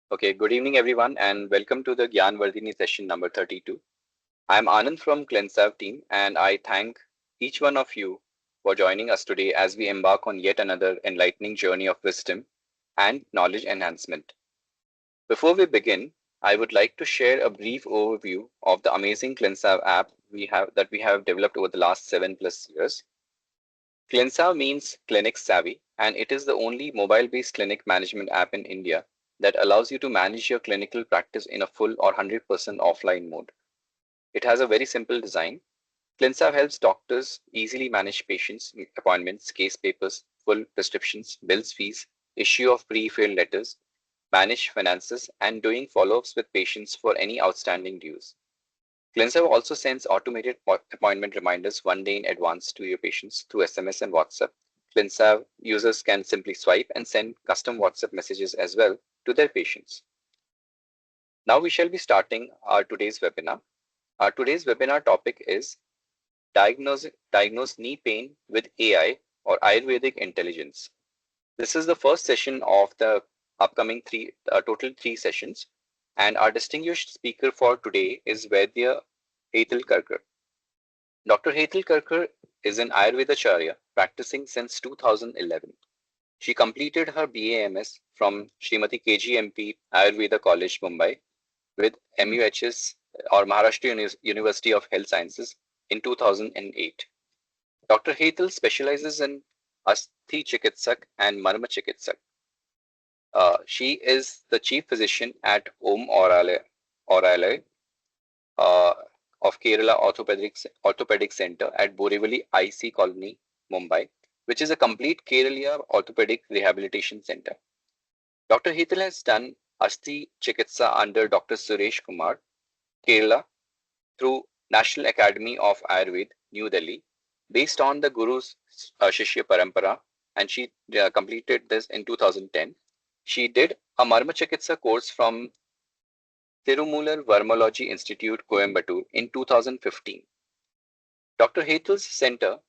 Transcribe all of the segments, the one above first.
Okay, good evening everyone and welcome to the Gyaan Vardhini session number 32. I'm Anand from Clensav team and I thank each one of you for joining us today as we embark on yet another enlightening journey of wisdom and knowledge enhancement. Before we begin, I would like to share a brief overview of the amazing Clensav app we have developed over the last 7+ years. Clensav means clinic savvy and it is the only mobile-based clinic management app in India that allows you to manage your clinical practice in a full or 100% offline mode. It has a very simple design. ClinSav helps doctors easily manage patients' appointments, case papers, full prescriptions, bills, fees, issue of pre-filled letters, manage finances, and doing follow-ups with patients for any outstanding dues. ClinSav also sends automated appointment reminders one day in advance to your patients through SMS and WhatsApp. ClinSav users can simply swipe and send custom WhatsApp messages as well to their patients. Now we shall be starting our today's webinar. Our today's webinar topic is diagnose knee pain with AI or Ayurvedic intelligence. This is the first session of the upcoming total three sessions, and our distinguished speaker for today is Hetal Karkar. Dr. Hetal Karkar is an Ayurvedacharya practicing since 2011. She completed her BAMS from Srimati KGMP Ayurveda College, Mumbai, with MUHS or Maharashtra University of Health Sciences in 2008. Dr. Hetal specializes in Asthi Chikitsak and Marma Chikitsak. She is the chief physician at Om Auralaya uh, of Kerala Orthopedic Center at Borivali IC Colony, Mumbai, which is a complete Kerala orthopedic rehabilitation center. Dr. Hetal has done Asthi Chikitsa under Dr. Suresh Kumar, Kerala, through National Academy of Ayurveda, New Delhi, based on the Guru's Shishya Parampara, and she completed this in 2010. She did a Marma Chikitsa course from Tirumular Vermology Institute, Coimbatore in 2015. Dr. Hetal's center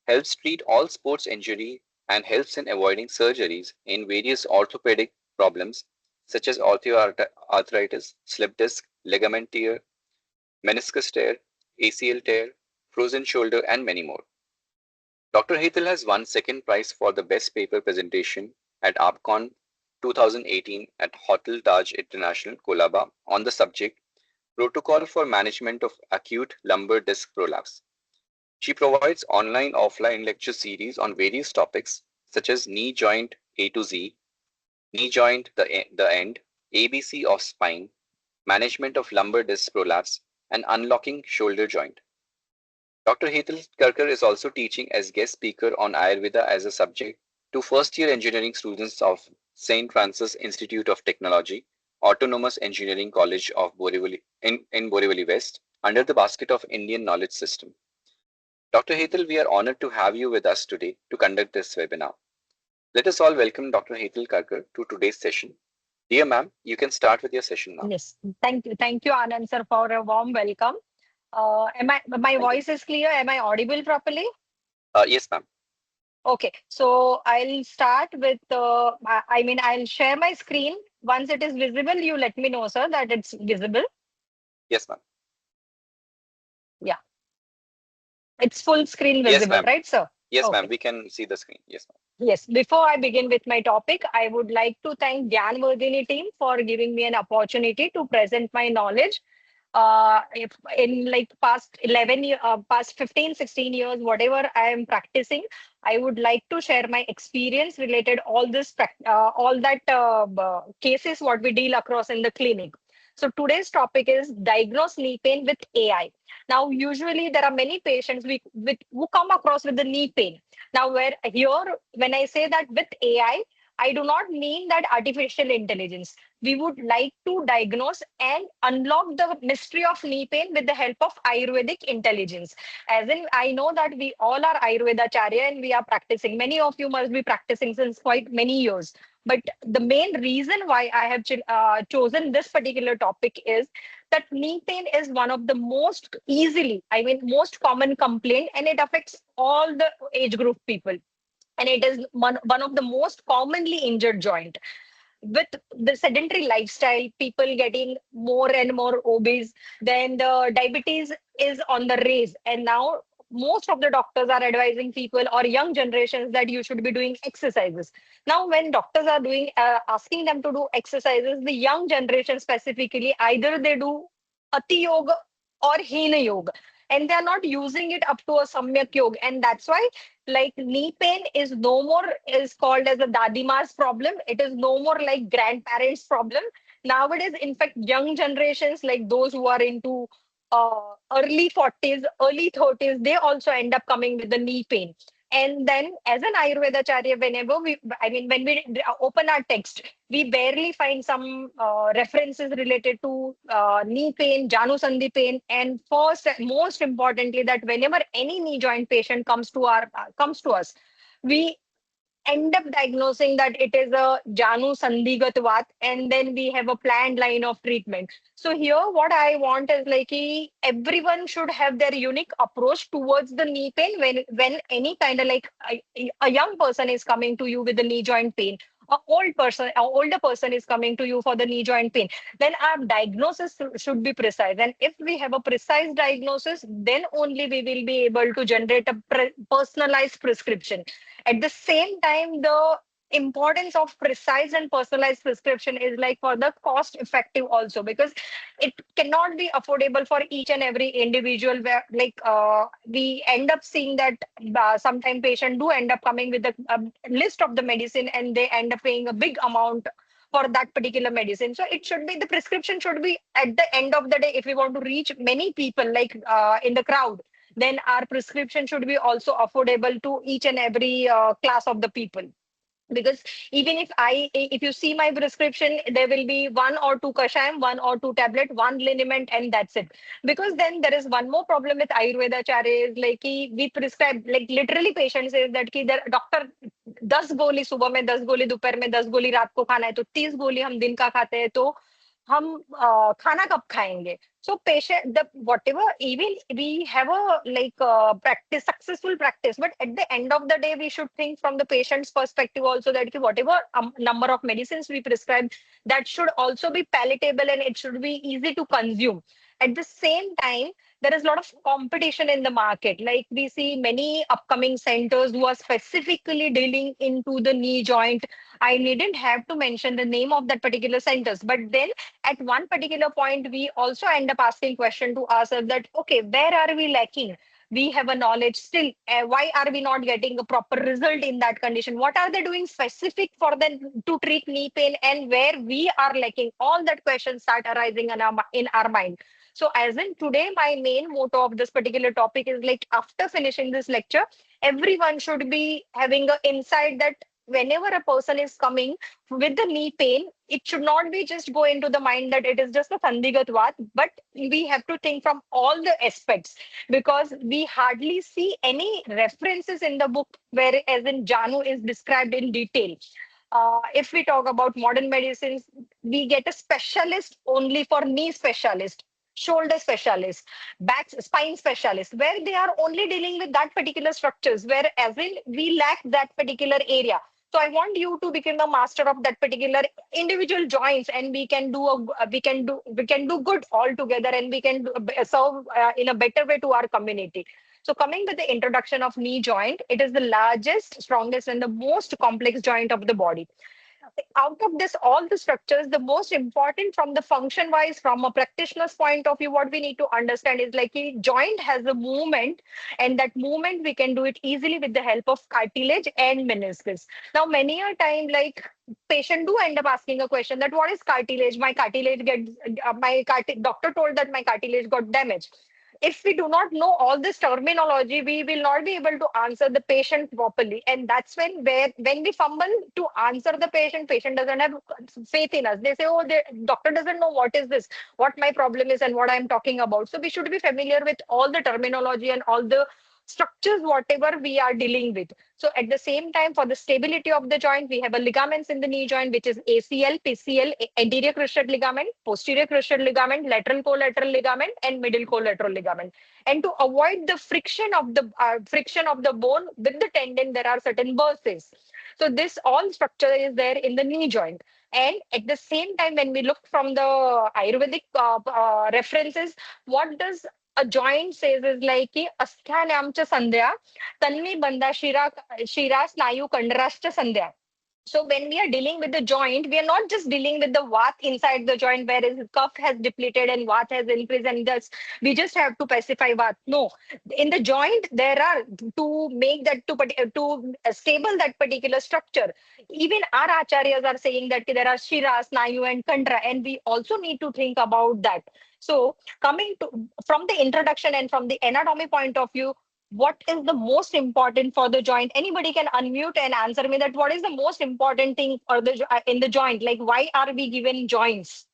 helps treat all sports injury and helps in avoiding surgeries in various orthopedic problems such as osteoarthritis, slip disc, ligament tear, meniscus tear, ACL tear, frozen shoulder, and many more. Dr. Hetal has won second prize for the best paper presentation at APCON 2018 at Hotel Taj International, Kolaba on the subject Protocol for Management of Acute Lumbar Disc Prolapse. She provides online offline lecture series on various topics such as knee joint A to Z, knee joint the end, ABC of spine, management of lumbar disc prolapse, and unlocking shoulder joint. Dr. Hetal Karkar is also teaching as guest speaker on Ayurveda as a subject to first-year engineering students of St. Francis Institute of Technology, Autonomous Engineering College of Borivali in Borivali West, under the basket of Indian Knowledge System. Dr. Hetal, we are honored to have you with us today to conduct this webinar. Let us all welcome Dr. Hetal Karkar to today's session. Dear ma'am, you can start with your session now. Yes, thank you, Anand sir, for a warm welcome. My Thank you. voice is clear? Am I audible properly? Yes, ma'am. Okay, so I'll start with, I'll share my screen. Once it is visible, you let me know, sir, that it's visible. Yes, ma'am. Yeah, it's full screen Yes, visible, ma'am. right, sir? Yes, ma'am. Okay. We can see the screen. Yes, ma'am. Yes, before I begin with my topic, I would like to thank Gyaan Vardhini team for giving me an opportunity to present my knowledge. If in like past 11 years, past 15, 16 years, whatever I am practicing, I would like to share my experience related all that cases what we deal across in the clinic. So today's topic is diagnose knee pain with AI. Now, usually there are many patients who come across with the knee pain. Now, when I say that with I do not mean that artificial intelligence. We would like to diagnose and unlock the mystery of knee pain with the help of Ayurvedic intelligence. As in, I know that we all are Ayurvedacharya and we are practicing. Many of you must be practicing since quite many years. But the main reason why I have chosen this particular topic is that knee pain is one of the most common complaint, and it affects all the age group people, and it is one of the most commonly injured joint. with the sedentary lifestyle, people getting more and more obese, then the diabetes is on the raise. And now most of the doctors are advising people or young generations that you should be doing exercises. Now, when doctors are doing asking them to do exercises, the young generation specifically, either they do Ati Yoga or Hina Yoga, and they are not using it up to a Samyak Yoga. And that's why, like, knee pain is no more is called as a Dadima's problem. It is no more like grandparents' problem. Nowadays, in fact, young generations, like those who are into early 40s, early 30s, they also end up coming with the knee pain. And then, as an Ayurvedacharya, whenever when we open our text, we barely find some references related to knee pain, Janu Sandhi pain, and first, most importantly, that whenever any knee joint patient comes to us, we end up diagnosing that it is a Janu Sandhigat Vat, and then we have a planned line of treatment. So here, what I want is like everyone should have their unique approach towards the knee pain when any kind of like a young person is coming to you with the knee joint pain. A older person is coming to you for the knee joint pain. Then our diagnosis should be precise. And if we have a precise diagnosis, then only we will be able to generate a personalized prescription. At the same time, the importance of precise and personalized prescription is like for the cost effective also, because it cannot be affordable for each and every individual, where like we end up seeing that sometimes patient do end up coming with a list of the medicine, and they end up paying a big amount for that particular medicine. So it should be, the prescription should be at the end of the day, if we want to reach many people like in the crowd, then our prescription should be also affordable to each and every class of the people. Because even if you see my prescription, there will be one or two kashayam, one or two tablet, one liniment, and that's it. Because then there is one more problem with Ayurveda Charya is like we prescribe, like literally patient says that ki their doctor 10 गोली सुबह में, 10 गोली दोपहर में, 10 गोली रात को खाना है, तो 30 गोली हम दिन का खाते हैं, तो हम खाना कब खाएंगे? So patient, the whatever, even we have a like practice, successful practice, but at the end of the day, we should think from the patient's perspective also, that whatever number of medicines we prescribe, that should also be palatable and it should be easy to consume. At the same time, there is a lot of competition in the market. Like we see many upcoming centers who are specifically dealing into the knee joint. I needn't have to mention the name of that particular centers, but then at one particular point, we also end up asking question to ourselves that, okay, where are we lacking? We have a knowledge still. Why are we not getting a proper result in that condition? What are they doing specific for them to treat knee pain, and where we are lacking? All that questions start arising in our mind. So as in today, my main motto of this particular topic is like, after finishing this lecture, everyone should be having an insight that whenever a person is coming with the knee pain, it should not be just go into the mind that it is just a Sandigat Vat, but we have to think from all the aspects, because we hardly see any references in the book where, as in Janu, is described in detail. If we talk about modern medicines, we get a specialist only for knee specialist, shoulder specialist, back spine specialist, where they are only dealing with that particular structures, where as in we lack that particular area. So I want you to become a master of that particular individual joints, and we can do good all together, and we can serve in a better way to our community. So coming with the introduction of knee joint, it is the largest, strongest, and the most complex joint of the body. Out of this, all the structures, the most important from the function wise, from a practitioner's point of view, what we need to understand is like a joint has a movement, and that movement we can do it easily with the help of cartilage and meniscus. Now, many a time, like patient do end up asking a question that what is cartilage? My cartilage gets doctor told that my cartilage got damaged. If we do not know all this terminology, we will not be able to answer the patient properly. And that's when we fumble to answer the patient, patient doesn't have faith in us. They say, oh, the doctor doesn't know what is this, what my problem is and what I'm talking about. So we should be familiar with all the terminology and all the structures, whatever we are dealing with. So at the same time, for the stability of the joint, we have a ligaments in the knee joint, which is ACL, PCL, anterior cruciate ligament, posterior cruciate ligament, lateral collateral ligament, and middle collateral ligament. And to avoid the friction of the bone with the tendon, there are certain bursae. So this all structure is there in the knee joint. And at the same time, when we look from the Ayurvedic references, what does a joint says is like ki asthyanamcha sandhya tanmi banda shira snayu kandrashcha sandhya. So when we are dealing with the joint, we are not just dealing with the vat inside the joint where his cuff has depleted and vat has increased, and thus we just have to pacify vat. No, in the joint there are to make that to stable that particular structure. Even our acharyas are saying that there are shira, snayu, and kandra, and we also need to think about that. So coming to from the introduction and from the anatomy point of view, what is the most important for the joint? Anybody can unmute and answer me that what is the most important thing for in the joint? Like why are we given joints?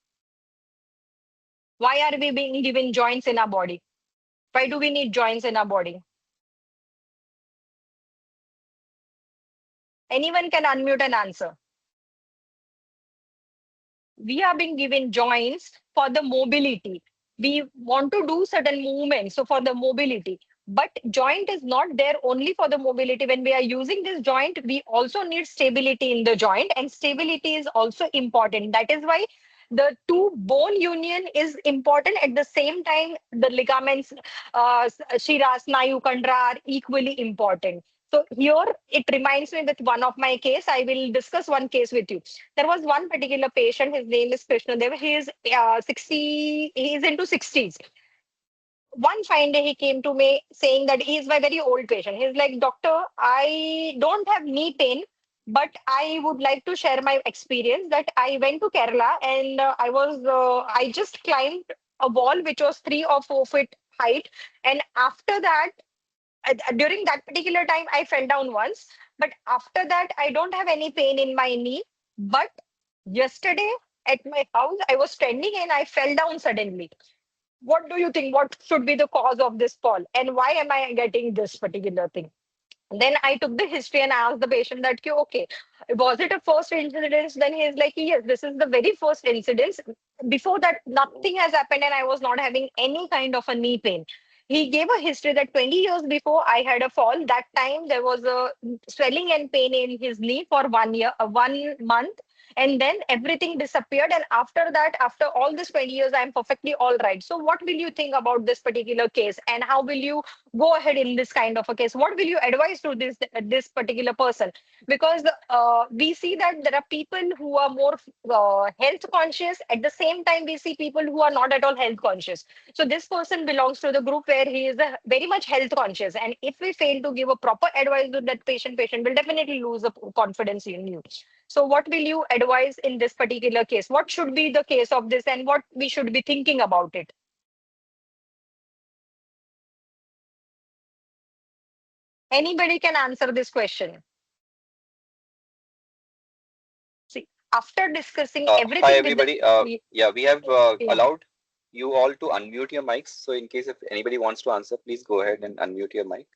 Why are we being given joints in our body? Why do we need joints in our body? Anyone can unmute and answer. We are being given joints for the mobility. We want to do certain movements, so for the mobility. But joint is not there only for the mobility. When we are using this joint, we also need stability in the joint, and stability is also important. That is why the two bone union is important. At the same time, the ligaments, shira, snayu, kandra are equally important. So here it reminds me with one of my case. I will discuss one case with you. There was one particular patient. His name is Krishnadev. He is 60. He is into 60s. One fine day he came to me saying that he is my very old patient. He's like, doctor, I don't have knee pain, but I would like to share my experience that I went to Kerala and I just climbed a wall which was 3 or 4 feet height, and after that, during that particular time, I fell down once, but after that, I don't have any pain in my knee. But yesterday at my house, I was standing and I fell down suddenly. What do you think? What should be the cause of this fall? And why am I getting this particular thing? Then I took the history and asked the patient that, okay, was it a first incident? Then he's like, yes, this is the very first incident. Before that, nothing has happened and I was not having any kind of a knee pain. He gave a history that 20 years before I had a fall. That time there was a swelling and pain in his knee for 1 year, 1 month. And then everything disappeared. And after that, after all this 20 years, I'm perfectly all right. So, what will you think about this particular case? And how will you go ahead in this kind of a case? What will you advise to this particular person? Because we see that there are people who are more health conscious. At the same time, we see people who are not at all health conscious. So this person belongs to the group where he is very much health conscious. And if we fail to give a proper advice to that patient will definitely lose the confidence in you. So what will you advise in this particular case? What should be the case of this and what we should be thinking about it? Anybody can answer this question. See, after discussing Hi, everything with the everybody. Yeah, we have yeah. allowed you all to unmute your mics. So, in case if anybody wants to answer, please go ahead and unmute your mic.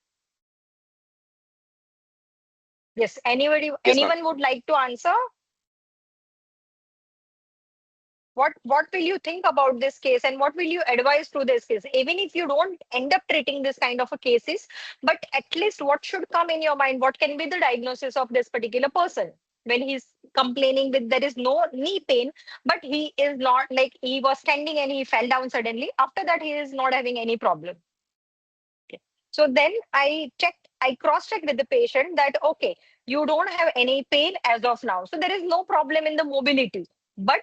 Yes, Yes, ma'am. anyone would like to answer? What will you think about this case and what will you advise to this case? Even if you don't end up treating this kind of a cases, but at least what should come in your mind? What can be the diagnosis of this particular person when he's complaining with there is no knee pain, but he is not like he was standing and he fell down suddenly. After that, he is not having any problem. Okay. So then I cross-checked with the patient that, okay, you don't have any pain as of now. So there is no problem in the mobility. But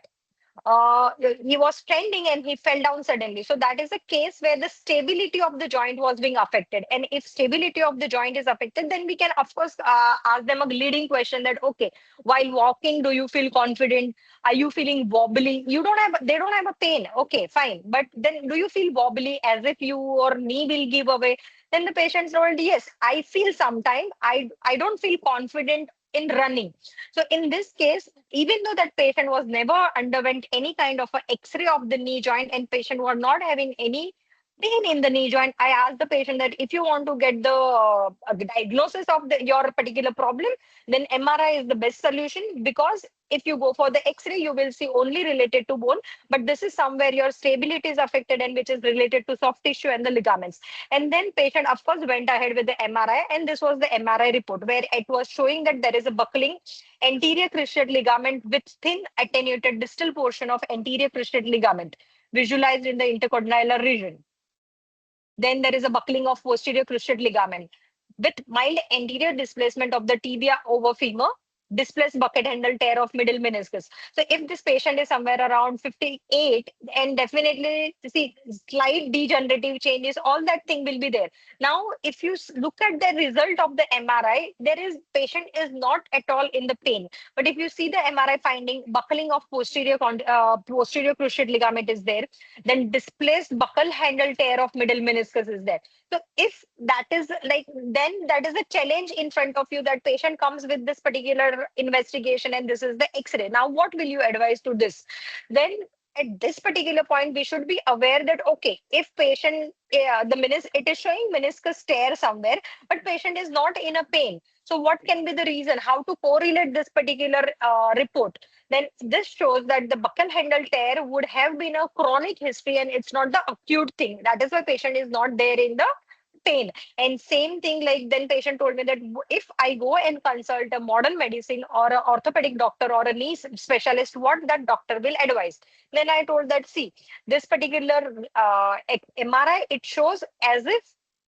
uh, he was standing and he fell down suddenly. So that is a case where the stability of the joint was being affected. And if stability of the joint is affected, then we can of course ask them a leading question that, okay, while walking, do you feel confident? Are you feeling wobbly? They don't have a pain. Okay, fine. But then do you feel wobbly as if your knee will give away? Then the patient told, yes, I feel sometime. I don't feel confident in running. So in this case, even though that patient was never underwent any kind of a X-ray of the knee joint and patient were not having any pain in the knee joint. I asked the patient that if you want to get the diagnosis of your particular problem, then MRI is the best solution, because if you go for the X-ray, you will see only related to bone, but this is somewhere your stability is affected and which is related to soft tissue and the ligaments. And then patient, of course, went ahead with the MRI, and this was the MRI report where it was showing that there is a buckling anterior cruciate ligament with thin attenuated distal portion of anterior cruciate ligament visualized in the intercondylar region. Then there is a buckling of posterior cruciate ligament with mild anterior displacement of the tibia over femur, displaced bucket handle tear of middle meniscus. So if this patient is somewhere around 58, and definitely see slight degenerative changes, all that thing will be there. Now, if you look at the result of the MRI, there is patient is not at all in the pain. But if you see the MRI finding, buckling of posterior cruciate ligament is there, then displaced buckle handle tear of middle meniscus is there. So if that is like, then that is a challenge in front of you, that patient comes with this particular investigation and this is the X-ray. Now, what will you advise to this? Then at this particular point, we should be aware that, okay, if patient, it is showing meniscus tear somewhere, but patient is not in a pain. So what can be the reason? How to correlate this particular report? Then this shows that the buccal handle tear would have been a chronic history and it's not the acute thing. That is why patient is not there in the pain. And same thing, like then patient told me that if I go and consult a modern medicine or a orthopedic doctor or a knee specialist, what that doctor will advise. Then I told that, see, this particular MRI, it shows as if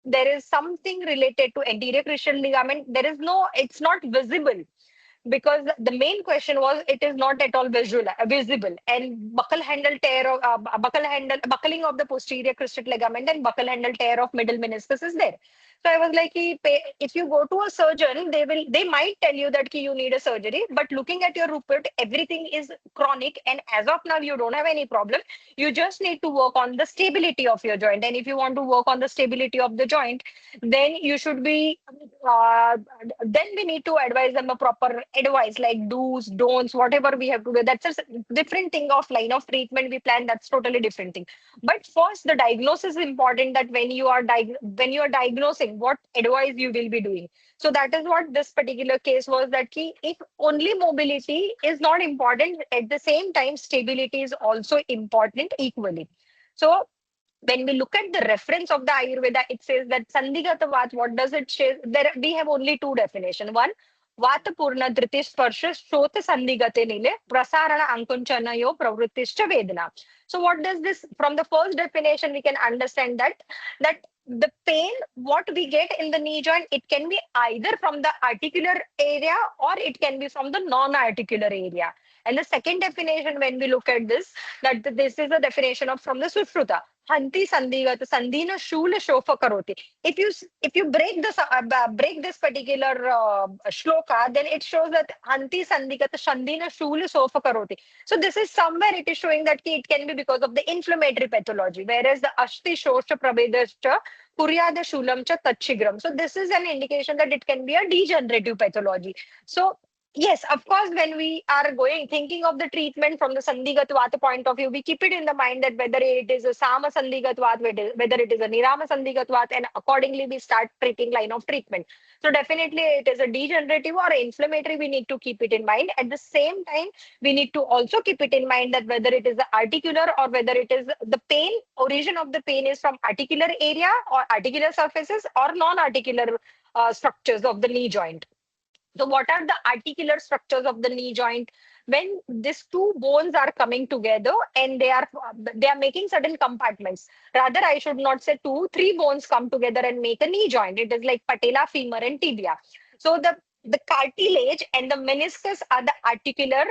there is something related to anterior cruciate ligament. There is no, it's not visible, because the main question was it is not at all visible, and buckle handle tear of buckling of the posterior cruciate ligament and buckle handle tear of middle meniscus is there. So I was like, if you go to a surgeon, they might tell you that you need a surgery, but looking at your report, everything is chronic, and as of now you don't have any problem. You just need to work on the stability of your joint, and if you want to work on the stability of the joint, then you should be uh, then we need to advise them a proper advice, like do's, don'ts, whatever we have to do. That's a different thing of line of treatment we plan. That's totally different thing. But first, the diagnosis is important. That when you are diagnosing, what advice you will be doing. So that is what this particular case was. That if only mobility is not important, at the same time stability is also important equally. So when we look at the reference of the Ayurveda, it says that Sandhigata Vat, what does it say? There we have only two definitions. One, Vata Purna Dhriti Sparsha Shota Sandhigate Nile Prasarana Ankunchanayo Pravrittischa Vedana. So what does this, from the first definition, we can understand that the pain what we get in the knee joint, it can be either from the articular area or it can be from the non-articular area. And the second definition, when we look at this, that this is a definition of from the Sushruta. Hanti Sandhigata Sandhina Shula Shofa Karoti. If you break this particular shloka, then it shows that Hanti Sandhigata Shandhina Shula Shofa Karoti. So this is somewhere it is showing that it can be because of the inflammatory pathology, whereas the Ashti Shosha Prabedascha Kuryada Shulam Cha Tachigram. So this is an indication that it can be a degenerative pathology. So yes, of course, when we are thinking of the treatment from the Sandhigatvata point of view, we keep it in the mind that whether it is a Sama Sandhigatvat, whether it is a Nirama Sandhigatvat, and accordingly we start treating line of treatment. So definitely it is a degenerative or inflammatory, we need to keep it in mind. At the same time, we need to also keep it in mind that whether it is the articular or whether it is the pain, origin of the pain is from articular area or articular surfaces or non-articular structures of the knee joint. So what are the articular structures of the knee joint? When these two bones are coming together and they are making certain compartments. Rather, I should not say two, three bones come together and make a knee joint. It is like patella, femur, and tibia. So the cartilage and the meniscus are the articular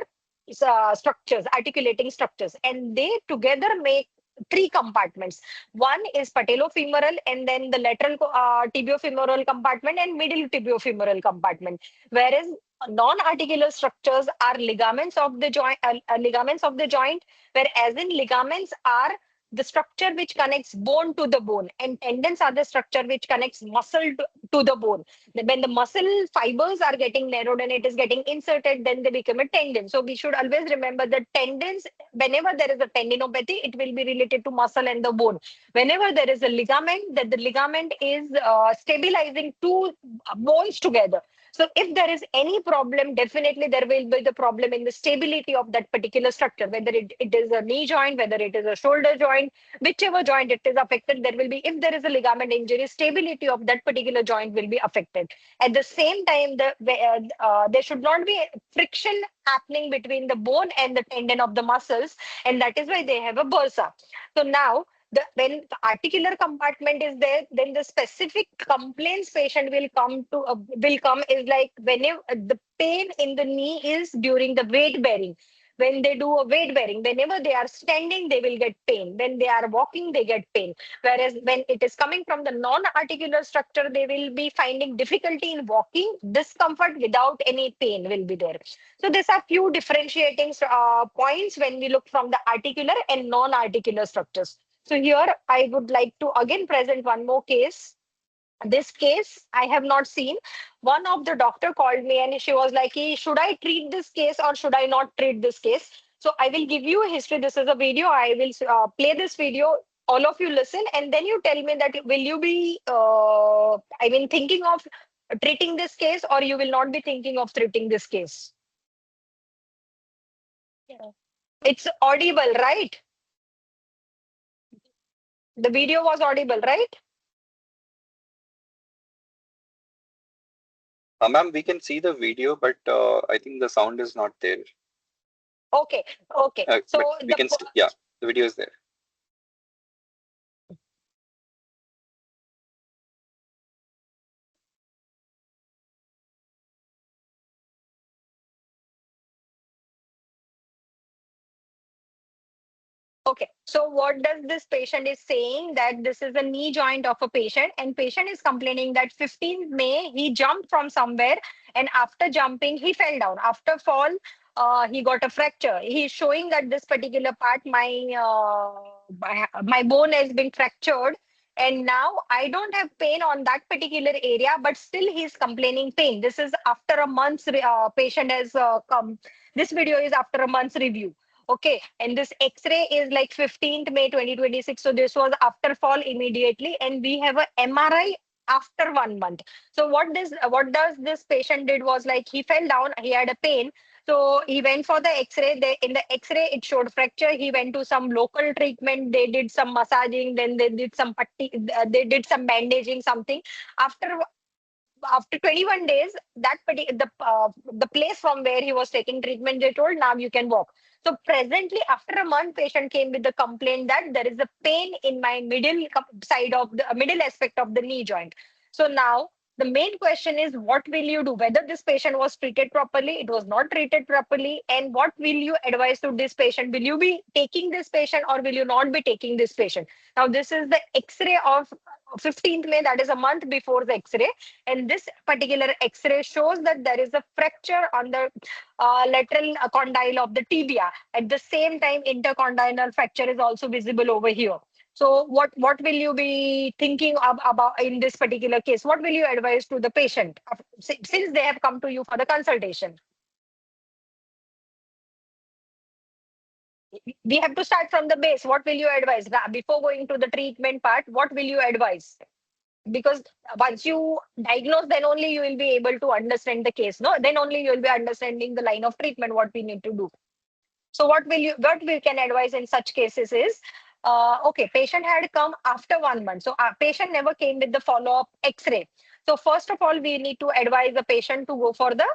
structures, articulating structures, and they together make three compartments. One is patellofemoral, and then the lateral tibiofemoral compartment and middle tibiofemoral compartment. Whereas non-articular structures are ligaments of the joint, whereas in ligaments are the structure which connects bone to the bone, and tendons are the structure which connects muscle to the bone. When the muscle fibers are getting narrowed and it is getting inserted, then they become a tendon. So we should always remember that tendons, whenever there is a tendinopathy, it will be related to muscle and the bone. Whenever there is a ligament, that the ligament is stabilizing two bones together. So if there is any problem, definitely there will be the problem in the stability of that particular structure, whether it is a knee joint, whether it is a shoulder joint, whichever joint it is affected, there will be, if there is a ligament injury, stability of that particular joint will be affected. At the same time, there should not be friction happening between the bone and the tendon of the muscles, and that is why they have a bursa. So now, when the articular compartment is there, then the specific complaints patient will come is like whenever the pain in the knee is during the weight bearing. When they do a weight bearing, whenever they are standing, they will get pain. When they are walking, they get pain. Whereas when it is coming from the non-articular structure, they will be finding difficulty in walking, discomfort without any pain will be there. So these are few differentiating points when we look from the articular and non-articular structures. So here I would like to again present one more case. This case I have not seen. One of the doctor called me and she was like, "Hey, should I treat this case or should I not treat this case?" So I will give you a history. This is a video. I will play this video. All of you listen and then you tell me that will you be, thinking of treating this case or you will not be thinking of treating this case. Yeah. It's audible, right? The video was audible, right? Ma'am, we can see the video, but I think the sound is not there. Okay, okay. But So we can, yeah, the video is there. okay, so what does this patient is saying that this is a knee joint of a patient and patient is complaining that 15th May he jumped from somewhere and after jumping he fell down. After fall, he got a fracture. He's showing that this particular part, my bone has been fractured and now I don't have pain on that particular area, but still he's complaining pain. This is after a month's patient has come. This video is after a month's review. Okay, and this X-ray is like 15th May 2026. So this was after fall immediately, and we have a MRI after 1 month. So what does this patient did was like he fell down, he had a pain. So he went for the X-ray. In the X-ray, it showed fracture. He went to some local treatment. They did some massaging. Then they did some putty. They did some bandaging. Something. After after 21 days, the place from where he was taking treatment, they told now you can walk. So presently, after a month, patient came with the complaint that there is a pain in my side of the middle aspect of the knee joint. So now the main question is, what will you do? Whether this patient was treated properly, it was not treated properly, and what will you advise to this patient? Will you be taking this patient or will you not be taking this patient? Now, this is the X-ray of 15th May, that is a month before the X-ray. And this particular X-ray shows that there is a fracture on the lateral condyle of the tibia. At the same time, intercondylar fracture is also visible over here. So what will you be thinking about in this particular case? What will you advise to the patient since they have come to you for the consultation? We have to start from the base. What will you advise? Before going to the treatment part, what will you advise? Because once you diagnose, then only you will be able to understand the case. No, then only you will be understanding the line of treatment, what we need to do. So what we can advise in such cases is, okay, patient had come after 1 month. So our patient never came with the follow-up X-ray. So first of all, we need to advise the patient to go for the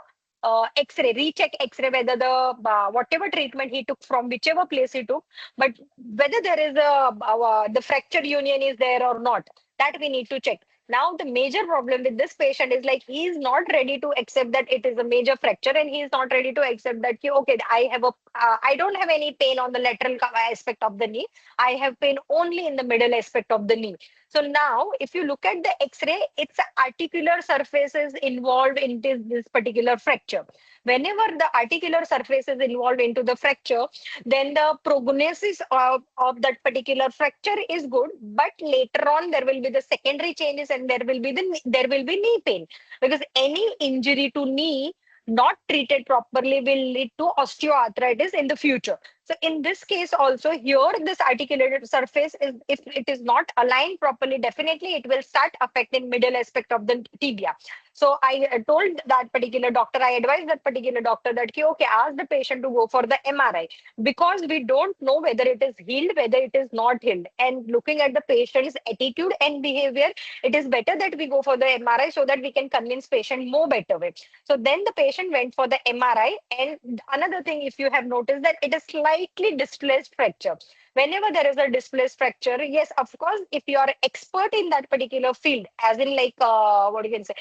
X-ray, recheck X-ray whether the whatever treatment he took from whichever place he took, but whether there is the fracture union is there or not, that we need to check. Now, the major problem with this patient is like he is not ready to accept that it is a major fracture, and he is not ready to accept that okay, I don't have any pain on the lateral aspect of the knee. I have pain only in the middle aspect of the knee. So now, if you look at the X-ray, it's articular surfaces involved in this particular fracture. whenever the articular surface is involved into the fracture, then the prognosis of that particular fracture is good, but later on there will be the secondary changes and there will be knee pain, because any injury to knee not treated properly will lead to osteoarthritis in the future. So in this case also, here this articulated surface is, if it is not aligned properly, definitely it will start affecting middle aspect of the tibia. So I told that particular doctor, I advised that particular doctor that, okay, ask the patient to go for the MRI, because we don't know whether it is healed, whether it is not healed. And looking at the patient's attitude and behavior, it is better that we go for the MRI so that we can convince patient more better way. So then the patient went for the MRI. And another thing, if you have noticed, that it is slightly displaced fracture. Whenever there is a displaced fracture, yes, of course, if you are expert in that particular field, as in like what you can say,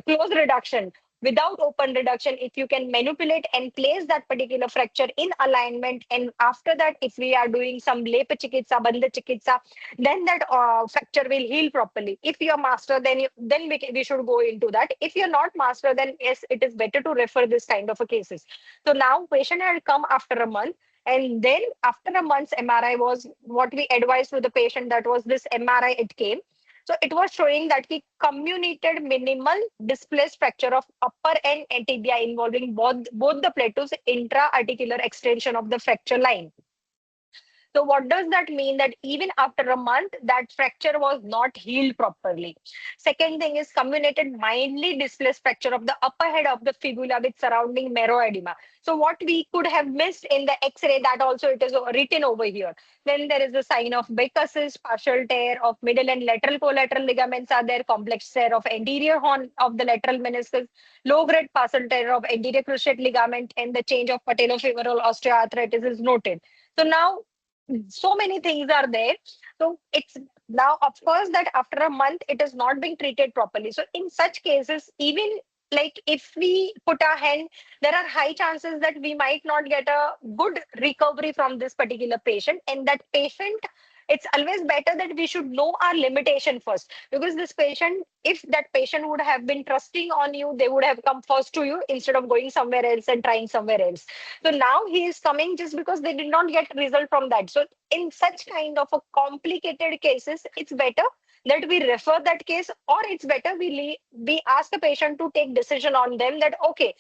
close reduction without open reduction, if you can manipulate and place that particular fracture in alignment, and after that if we are doing some lepa chikitsa, bandha chikitsa, then that fracture will heal properly. If you are master, then we should go into that. If you're not master, then yes, it is better to refer this kind of a cases. So now patient had come after a month, and then after a month's MRI was what we advised to the patient, that was this MRI it came. So it was showing that he communicated minimal displaced fracture of upper and tibia involving both the plateaus intra-articular extension of the fracture line. So what does that mean? That even after a month, that fracture was not healed properly. Second thing is comminuted mildly displaced fracture of the upper head of the fibula with surrounding marrow edema. So what we could have missed in the X-ray, that also it is written over here. Then there is a sign of Becker's partial tear of middle and lateral collateral ligaments are there, complex tear of anterior horn of the lateral meniscus, low-grade partial tear of anterior cruciate ligament, and the change of patellofemoral osteoarthritis is noted. So now so many things are there. So it's now, of course, that after a month it is not being treated properly. So in such cases, even like if we put our hand, there are high chances that we might not get a good recovery from this particular patient. And that patient, it's always better that we should know our limitation first, because this patient, if that patient would have been trusting on you, they would have come first to you instead of going somewhere else and trying somewhere else. So now he is coming just because they did not get result from that. So in such kind of a complicated cases, it's better that we refer that case, or it's better we ask the patient to take decision on them, that okay,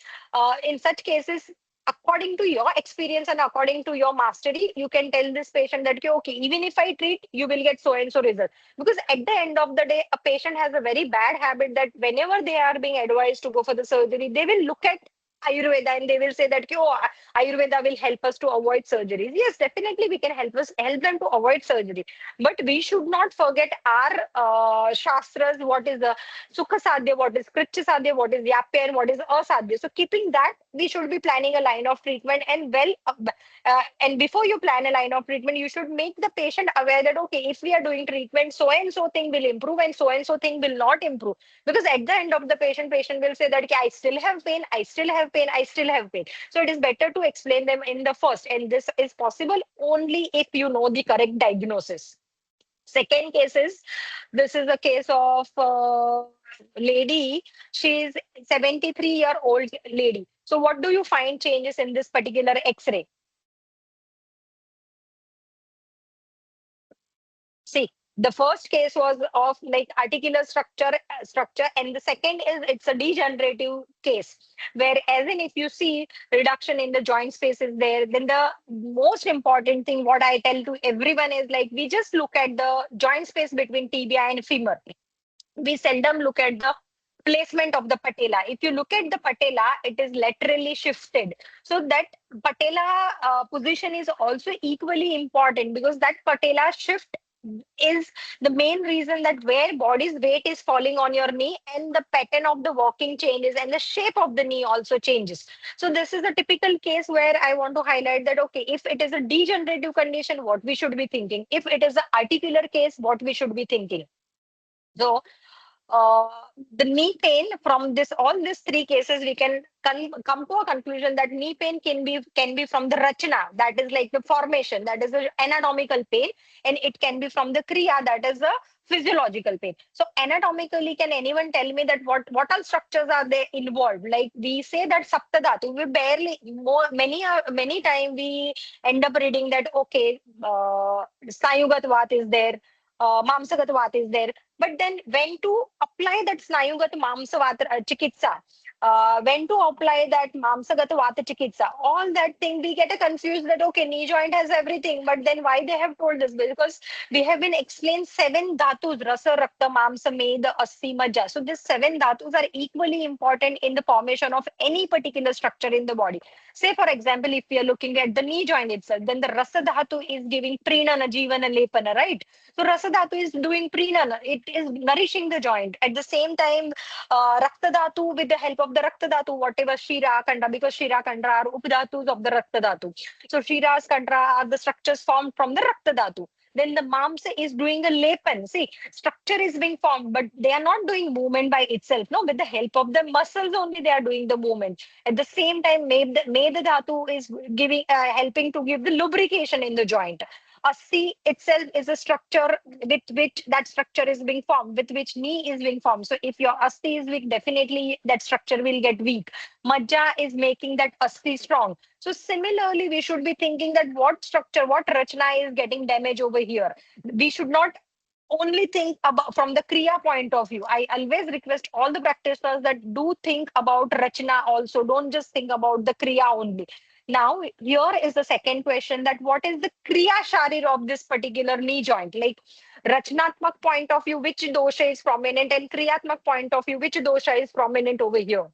in such cases, according to your experience and according to your mastery, you can tell this patient that okay, even if I treat, you will get so and so result. Because at the end of the day, a patient has a very bad habit that whenever they are being advised to go for the surgery, they will look at Ayurveda and they will say that oh, Ayurveda will help us to avoid surgeries. Yes, definitely we can help them to avoid surgery, but we should not forget our shastras. What is the Sukha Sadhya, what is Kricha Sadhya, what is Yapya, and what is Asadhya. So keeping that, we should be planning a line of treatment, and before you plan a line of treatment, you should make the patient aware that okay, if we are doing treatment, so and so thing will improve and so thing will not improve. Because at the end of the patient will say that okay, I still have pain, I still have pain, I still have pain. So it is better to explain them in the first, and this is possible only if you know the correct diagnosis. Second case is, this is a case of lady. She is 73-year-old lady. So what do you find changes in this particular X-ray? See, the first case was of like articular structure, and the second is it's a degenerative case, where as in if you see reduction in the joint space is there, then the most important thing what I tell to everyone is like we just look at the joint space between tibia and femur. We seldom look at the placement of the patella. If you look at the patella, it is laterally shifted. So that patella position is also equally important, because that patella shift is the main reason that where body's weight is falling on your knee, and the pattern of the walking changes and the shape of the knee also changes. So this is a typical case where I want to highlight that okay, if it is a degenerative condition, what we should be thinking. If it is an articular case, what we should be thinking. So uh, the knee pain, from this all these three cases, we can come to a conclusion that knee pain can be from the rachana, that is like the formation, that is the anatomical pain, and it can be from the kriya, that is the physiological pain. So anatomically, can anyone tell me that what all structures are there involved? Like we say that saptadhatu, we barely more many time we end up reading that okay, snayugat vat is there, mamsagat vat is there. But then when to apply that snayugat mamsavat chikitsa, when to apply that mamsagat vata chikitsa, all that thing we get a confused that okay, knee joint has everything, but then why they have told this? Because we have been explained seven dhatus, rasa, rakta, mamsa, meda, asthi, majja. So these seven dhatus are equally important in the formation of any particular structure in the body. Say for example, if we are looking at the knee joint itself, then the rasa dhatu is giving prinana, jivana, lepana, right? So rasa dhatu is doing prinana, it is nourishing the joint. At the same time, Rakta Dhatu, with the help of the Rakta Dhatu, whatever Shira, Kanda, because Shira, Kanda are Updhatus of the Rakta Dhatu. So Shiras, Kanda are the structures formed from the Rakta Dhatu. Then the Mamsa is doing a lepan. See, structure is being formed, but they are not doing movement by itself. No, with the help of the muscles only they are doing the movement. At the same time, Meda Dhatu is giving, helping to give the lubrication in the joint. Asthi itself is a structure with which that structure is being formed, with which knee is being formed. So if your asthi is weak, definitely that structure will get weak. Majja is making that asthi strong. So similarly, we should be thinking that what structure, what rachna is getting damaged over here. We should not only think about from the kriya point of view. I always request all the practitioners that do think about rachna also. Don't just think about the kriya only. Now, here is the second question, that what is the kriya sharir of this particular knee joint? Like rachnatmak point of view, which dosha is prominent, and kriyatmak point of view, which dosha is prominent over here?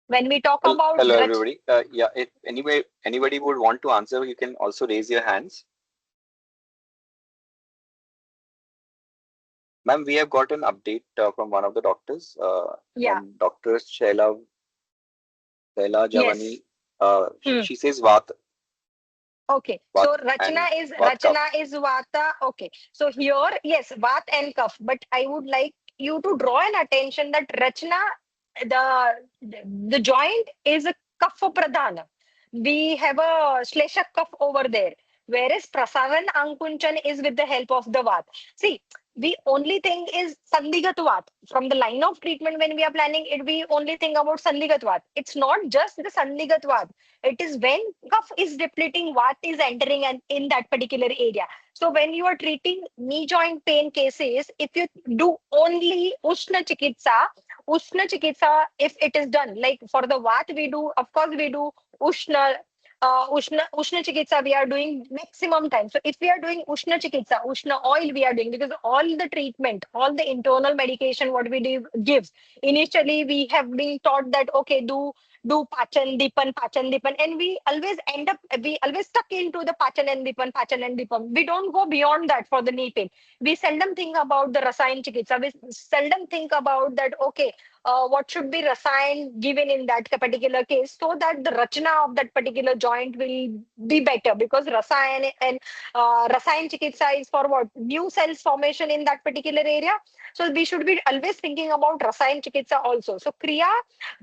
When we talk about Hello, everybody. Yeah, if anybody would want to answer, you can also raise your hands. Ma'am, we have got an update from one of the doctors, yeah, from Dr. Shaila yes. Javani. Hmm. She says Okay, Vat so and Vat Rachna is Vata. Okay, so here, yes, Vat and Kaf. But I would like you to draw an attention that Rachna, the the joint is a Kapha Pradhana. We have a Shleshak Kaf over there, whereas Prasavan Ankunchan is with the help of the Vat. See, we only think is Sandhigat Vat. From the line of treatment, when we are planning it, we only think about Sandhigat Vat. It's not just the Sandhigat Vat, it is when cough is depleting, what is entering and in that particular area. So when you are treating knee joint pain cases, if you do only Ushna Chikitsa, if it is done, like for the what we do, of course we do Ushna. Ushna Chikitsa we are doing maximum time. So if we are doing Ushna Chikitsa, Ushna oil we are doing, because all the treatment, all the internal medication what we do gives. Initially we have been taught that okay, do Pachan Dipan, and we always stuck into the Pachan and Dipan. We don't go beyond that for the knee pain. We seldom think about the Rasayan Chikitsa. We seldom think about that, okay, what should be Rasayan given in that particular case so that the Rachna of that particular joint will be better, because Rasayan Chikitsa is for what? New cells formation in that particular area. So we should be always thinking about Rasayan Chikitsa also. So Kriya,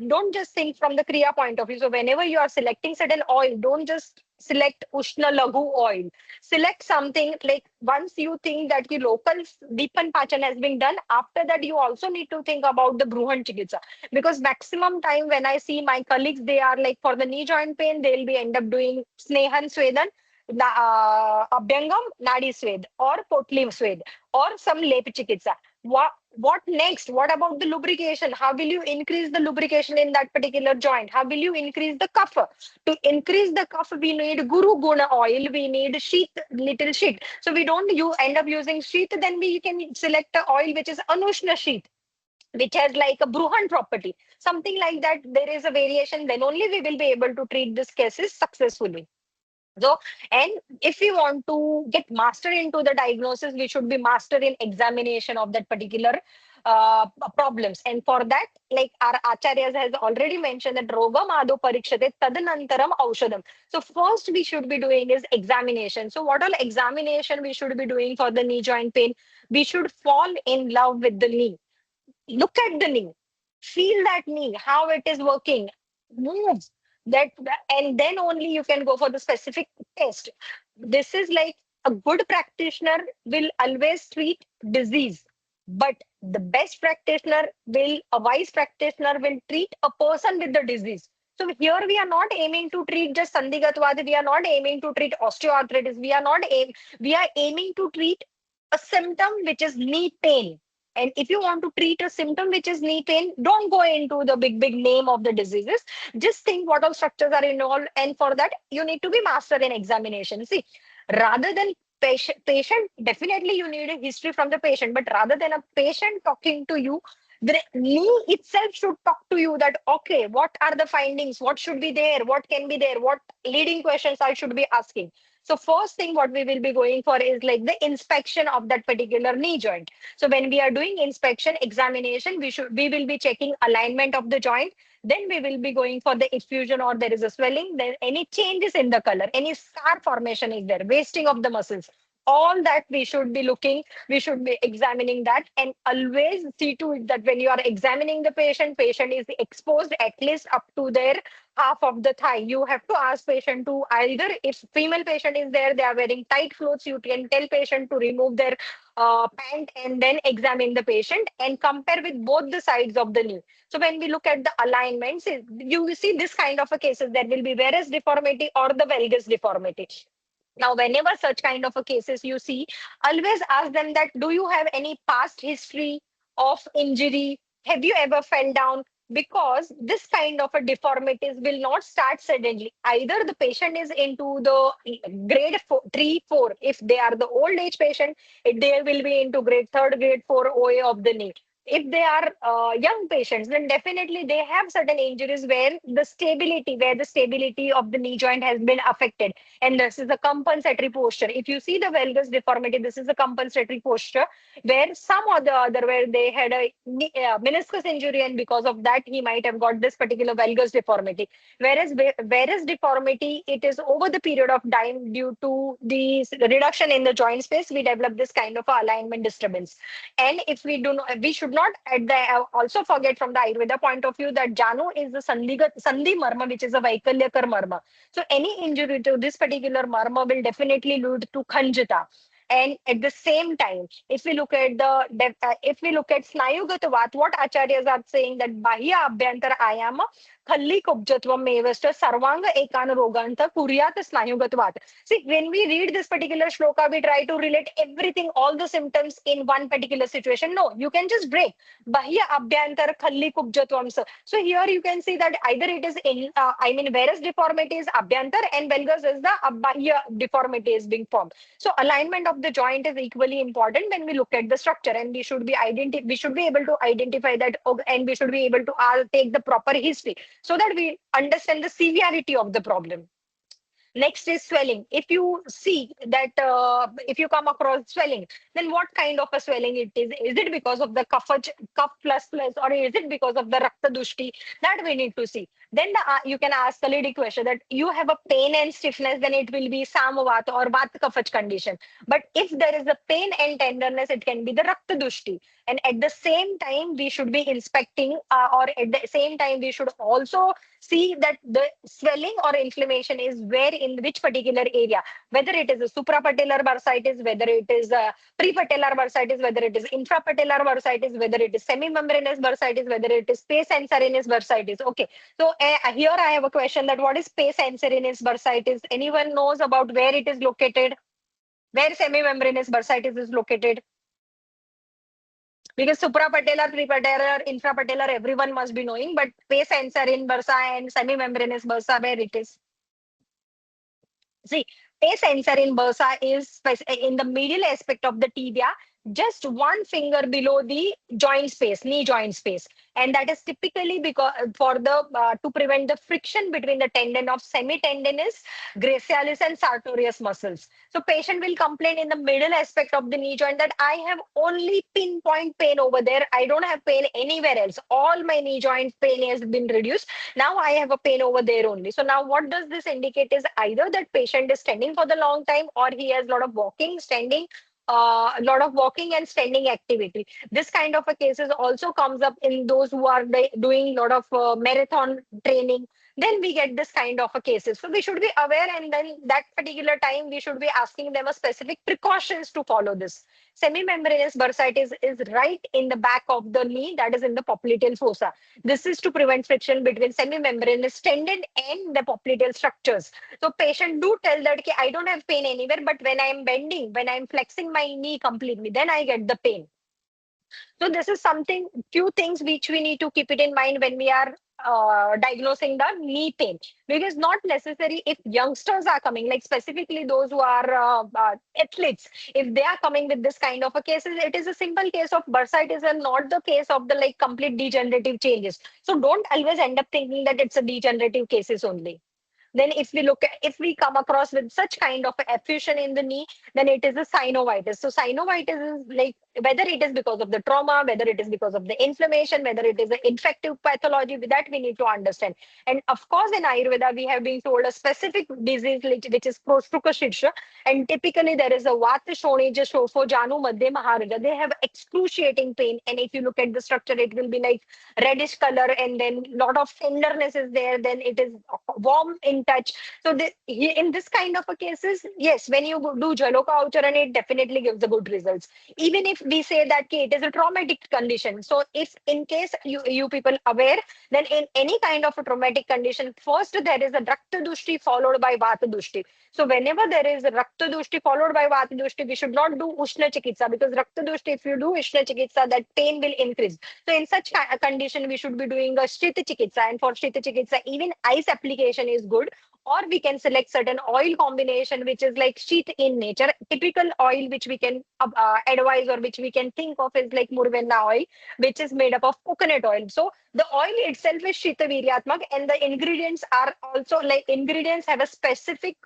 don't just think from the kriya point of view. So whenever you are selecting certain oil, don't just select ushna laghu oil. Select something like, once you think that the local deepan pachan has been done, after that you also need to think about the bruhan chikitsa, because maximum time when I see my colleagues, they are like for the knee joint pain, they'll be end up doing snehan swedan, abhyangam nadi swed, or potli swed, or some lep chikitsa. What next? What about the lubrication? How will you increase the lubrication in that particular joint? How will you increase the cuff? To increase the cuff, we need Guru Guna oil, we need sheath, little sheath. So we don't you end up using sheath, then we can select a oil which is Anushna sheath, which has like a Bruhan property. Something like that. There is a variation, then only we will be able to treat these cases successfully. So, and if we want to get master into the diagnosis, we should be master in examination of that particular problems. And for that, like our acharyas has already mentioned that roga madho parikshate tadanantaram aushadam. So first we should be doing is examination. So what all examination we should be doing for the knee joint pain? We should fall in love with the knee. Look at the knee, feel that knee, how it is working, move that, and then only you can go for the specific test. this is like a good practitioner will always treat disease, but the best practitioner will, a wise practitioner will treat a person with the disease. So here we are not aiming to treat just Sandhigatvad, we are not aiming to treat osteoarthritis, we are aiming to treat a symptom which is knee pain. And if you want to treat a symptom which is knee pain, don't go into the big name of the diseases. Just think what all structures are involved, and for that you need to be master in examination. See, rather than patient, definitely you need a history from the patient, but rather than a patient talking to you, the knee itself should talk to you that okay, what are the findings, what should be there, what can be there, what leading questions I should be asking. So first thing what we will be going for is like the inspection of that particular knee joint. So when we are doing inspection examination, we will be checking alignment of the joint. Then we will be going for the effusion or there is a swelling, then any changes in the color, any scar formation is there, wasting of the muscles. All that we should be looking, we should be examining that, and always see to it that when you are examining the patient is exposed at least up to their half of the thigh. You have to ask patient to either, if female patient is there, they are wearing tight clothes, you can tell patient to remove their pant and then examine the patient and compare with both the sides of the knee. So when we look at the alignments, you will see this kind of a cases. There will be varus deformity or the valgus deformity. Now, whenever such kind of a cases you see, always ask them that do you have any past history of injury? Have you ever fell down? Because this kind of a deformities will not start suddenly. Either the patient is into the grade 3, 4. If they are the old age patient, they will be into grade 3rd, grade 4 OA of the knee. If they are young patients, then definitely they have certain injuries where the stability of the knee joint has been affected, and this is a compensatory posture. If you see the valgus deformity, this is a compensatory posture where some or the other where they had a meniscus injury, and because of that he might have got this particular valgus deformity. Whereas deformity, it is over the period of time due to the reduction in the joint space, we develop this kind of alignment disturbance. And if we do not, we should not at the also forget from the Ayurveda point of view that Janu is the Sandhi marma, which is a Vaikalyakar marma. So any injury to this particular marma will definitely lead to Khanjita. And at the same time, if we look at Snayugatavat, what acharyas are saying that Bahya Abhyantar Ayama Khalli Kubjatvam Mevasta Sarvanga Ekana Roganta Kuryat Snayugatavat. See, when we read this particular shloka, we try to relate everything, all the symptoms in one particular situation. No, you can just break. Bahya Abhyantar Khalli Kubjatvam. So here you can see that either it is varus deformity is Abhyantar and valgus is the Bahya deformity is being formed. So alignment of the joint is equally important when we look at the structure, and we should be able to identify that, and we should be able to take the proper history so that we understand the severity of the problem. Next is swelling. If you see that, if you come across swelling, then what kind of a swelling it is? Is it because of the cuff plus, or is it because of the rakta dushti? That we need to see. Then you can ask a lady question that you have a pain and stiffness, then it will be samavata or vata kafach condition. But if there is a pain and tenderness, it can be the rakta dushti. And at the same time, we should be inspecting, or at the same time, we should also see that the swelling or inflammation is where in which particular area, whether it is a suprapatellar bursitis, whether it is a prepatellar bursitis, whether it is infrapatellar bursitis, whether it is semimembranous bursitis, whether it is space anserinous bursitis. Okay, so here I have a question that what is space anserinous bursitis? Anyone knows about where it is located? Where semimembranous bursitis is located? Because suprapatellar, prepatellar, infrapatellar, everyone must be knowing, but space ansarin bursa and semimembranous bursa, where it is? See, a sensor in bursa is in the medial aspect of the tibia, just one finger below the joint space, knee joint space. And that is typically because for the to prevent the friction between the tendon of semitendinous, gracialis, and sartorius muscles. So patient will complain in the middle aspect of the knee joint that I have only pinpoint pain over there. I don't have pain anywhere else. All my knee joint pain has been reduced. Now I have a pain over there only. So now what does this indicate is either that patient is standing for the long time, or he has a lot of walking, standing, a lot of walking and standing activity. This kind of a cases also comes up in those who are doing a lot of marathon training. then we get this kind of a cases. So we should be aware, and then that particular time we should be asking them a specific precautions to follow this. Semi-membranous bursitis is right in the back of the knee, that is in the popliteal fossa. This is to prevent friction between semi-membranous tendon and the popliteal structures. So patient do tell that "Ki, I don't have pain anywhere, but when I am bending, when I am flexing my knee completely, then I get the pain." So this is something, few things which we need to keep it in mind when we are diagnosing the knee pain. Because not necessary if youngsters are coming, like specifically those who are athletes, if they are coming with this kind of a cases, it is a simple case of bursitis and not the case of the like complete degenerative changes. So don't always end up thinking that it's a degenerative cases only. Then if we look at, if we come across with such kind of effusion in the knee, then it is a synovitis. So synovitis is like whether it is because of the trauma, whether it is because of the inflammation, whether it is an infective pathology, that we need to understand. And of course, in Ayurveda, we have been told a specific disease which is Proshtukashirsha, and typically there is a Vata Shonija Shofo Janu Madhya Maharaja. They have excruciating pain, and if you look at the structure, it will be like reddish color, and then lot of tenderness is there. Then it is warm in touch. So in this kind of a cases, yes, when you do Jaloka Ucharan, it definitely gives the good results. Even if we say that okay, it is a traumatic condition. So if in case you people aware, then in any kind of a traumatic condition, first there is a Rakta Dushti followed by Vata Dushti. So whenever there is a Rakta Dushti followed by Vata Dushti, we should not do Ushna Chikitsa, because Rakta Dushti, if you do Ushna Chikitsa, that pain will increase. So in such a condition, we should be doing a Shita Chikitsa, and for Shita Chikitsa, even ice application is good, or we can select certain oil combination which is like sheet in nature. Typical oil which we can advise, or which we can think of, is like Murvenna oil, which is made up of coconut oil. So the oil itself is shita viryatmak, and the ingredients are also like ingredients have a specific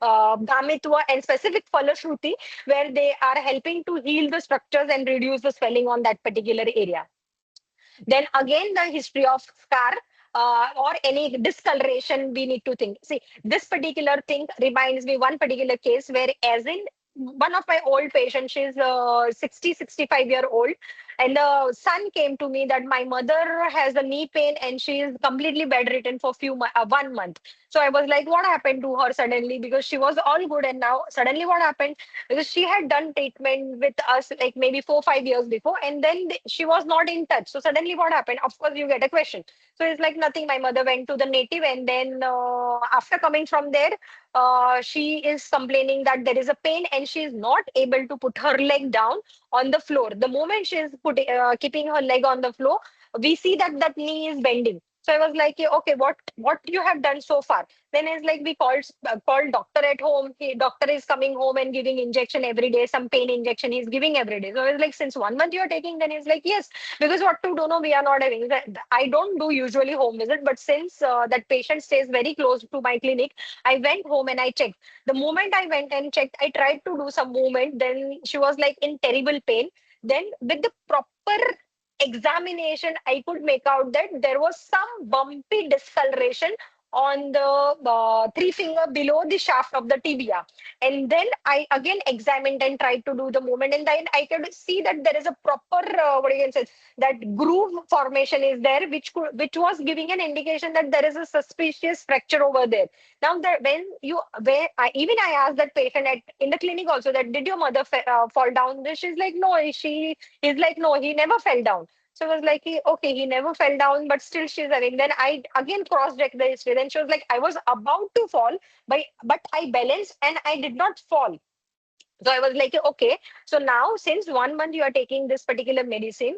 gamitva and specific falashruti, where they are helping to heal the structures and reduce the swelling on that particular area. Then again, the history of scar or any discoloration we need to think. See, this particular thing reminds me one particular case where, as in one of my old patients, she's 60, 65-year old, and the son came to me that my mother has a knee pain and she is completely bedridden for 1 month. So I was like, what happened to her suddenly? Because she was all good, and now suddenly what happened? Because she had done treatment with us like maybe 4 5 years before, and then she was not in touch. So suddenly what happened? Of course you get a question. So it's like nothing, my mother went to the native, and then after coming from there, she is complaining that there is a pain and she is not able to put her leg down on the floor. The moment she is keeping her leg on the floor, we see that that knee is bending. So I was like, okay, what you have done so far? Then it's like we called doctor at home. Doctor is coming home and giving injection every day, some pain injection he's giving every day. So I was like, since 1 month you are taking, then he's like, yes, because what to do, no, we are not having. I don't do usually home visit, but since that patient stays very close to my clinic, I went home and I checked. The moment I went and checked, I tried to do some movement. Then she was like in terrible pain. Then with the proper examination, I could make out that there was some bumpy discoloration on the three finger below the shaft of the tibia. And then I again examined and tried to do the movement, and then I could see that there is a proper what you can say, that groove formation is there, which was giving an indication that there is a suspicious fracture over there. Now that when you where even I asked that patient in the clinic also, that did your mother fall down? She's like, no, she is like, no, he never fell down. So I was like, okay, he never fell down, but still she's having. Then I again cross-checked the history. Then she was like, I was about to fall, but I balanced and I did not fall. So I was like, okay, so now since 1 month you are taking this particular medicine,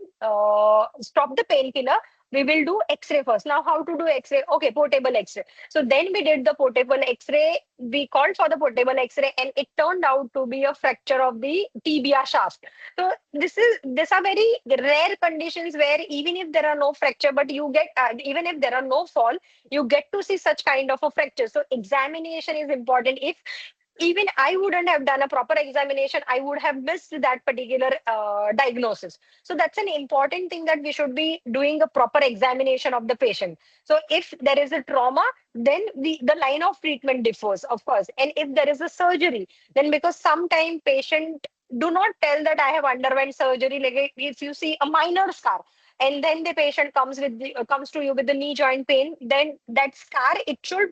stop the painkiller. We will do X-ray first. Now, how to do X-ray? Okay, portable X-ray. So then we did the portable X-ray. We called for the portable X-ray, and it turned out to be a fracture of the tibia shaft. So these are very rare conditions where even if there are no fracture, but you get even if there are no fall, you get to see such kind of a fracture. So examination is important. If even I wouldn't have done a proper examination, I would have missed that particular diagnosis. So that's an important thing, that we should be doing a proper examination of the patient. So if there is a trauma, then the line of treatment differs, of course. And if there is a surgery, then because sometimes patient do not tell that I have underwent surgery, like if you see a minor scar. and then the patient comes to you with the knee joint pain, then that scar, it should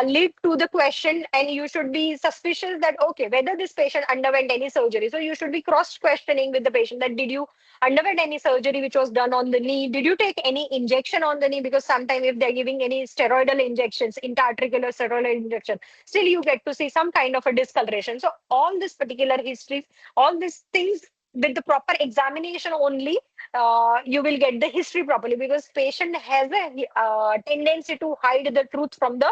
lead to the question, and you should be suspicious that okay, whether this patient underwent any surgery. So you should be cross questioning with the patient that did you underwent any surgery which was done on the knee, did you take any injection on the knee, because sometimes if they're giving any steroidal injections, intra-articular steroidal injection, still you get to see some kind of a discoloration. So all this particular history, all these things, with the proper examination only, you will get the history properly, because patient has a tendency to hide the truth from the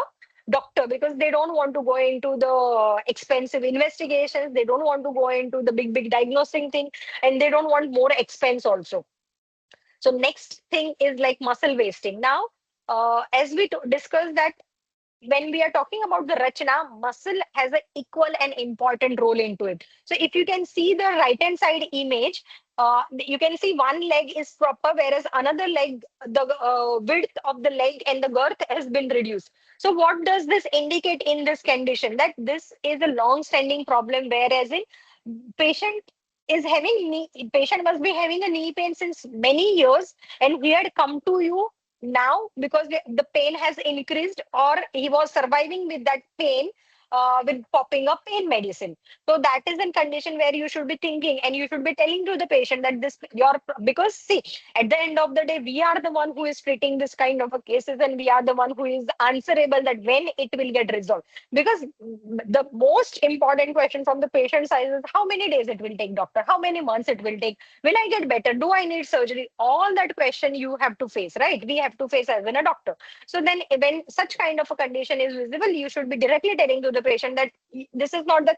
doctor, because they don't want to go into the expensive investigations, they don't want to go into the big diagnosing thing, and they don't want more expense also. So next thing is like muscle wasting. Now, as we discussed that when we are talking about the rachna, muscle has an equal and important role into it. So if you can see the right hand side image, you can see one leg is proper, whereas another leg, the width of the leg and the girth has been reduced. So what does this indicate in this condition? That this is a long standing problem, whereas in patient patient must be having a knee pain since many years, and he had come to you now because the pain has increased, or he was surviving with that pain, with popping up pain medicine. So that is a condition where you should be thinking, and you should be telling to the patient that this your, because see, at the end of the day, we are the one who is treating this kind of a cases, and we are the one who is answerable that when it will get resolved. Because the most important question from the patient side is how many days it will take, doctor, how many months it will take, will I get better, do I need surgery? All that question you have to face, right? We have to face as in a doctor. So then when such kind of a condition is visible, you should be directly telling to the patient that this is not the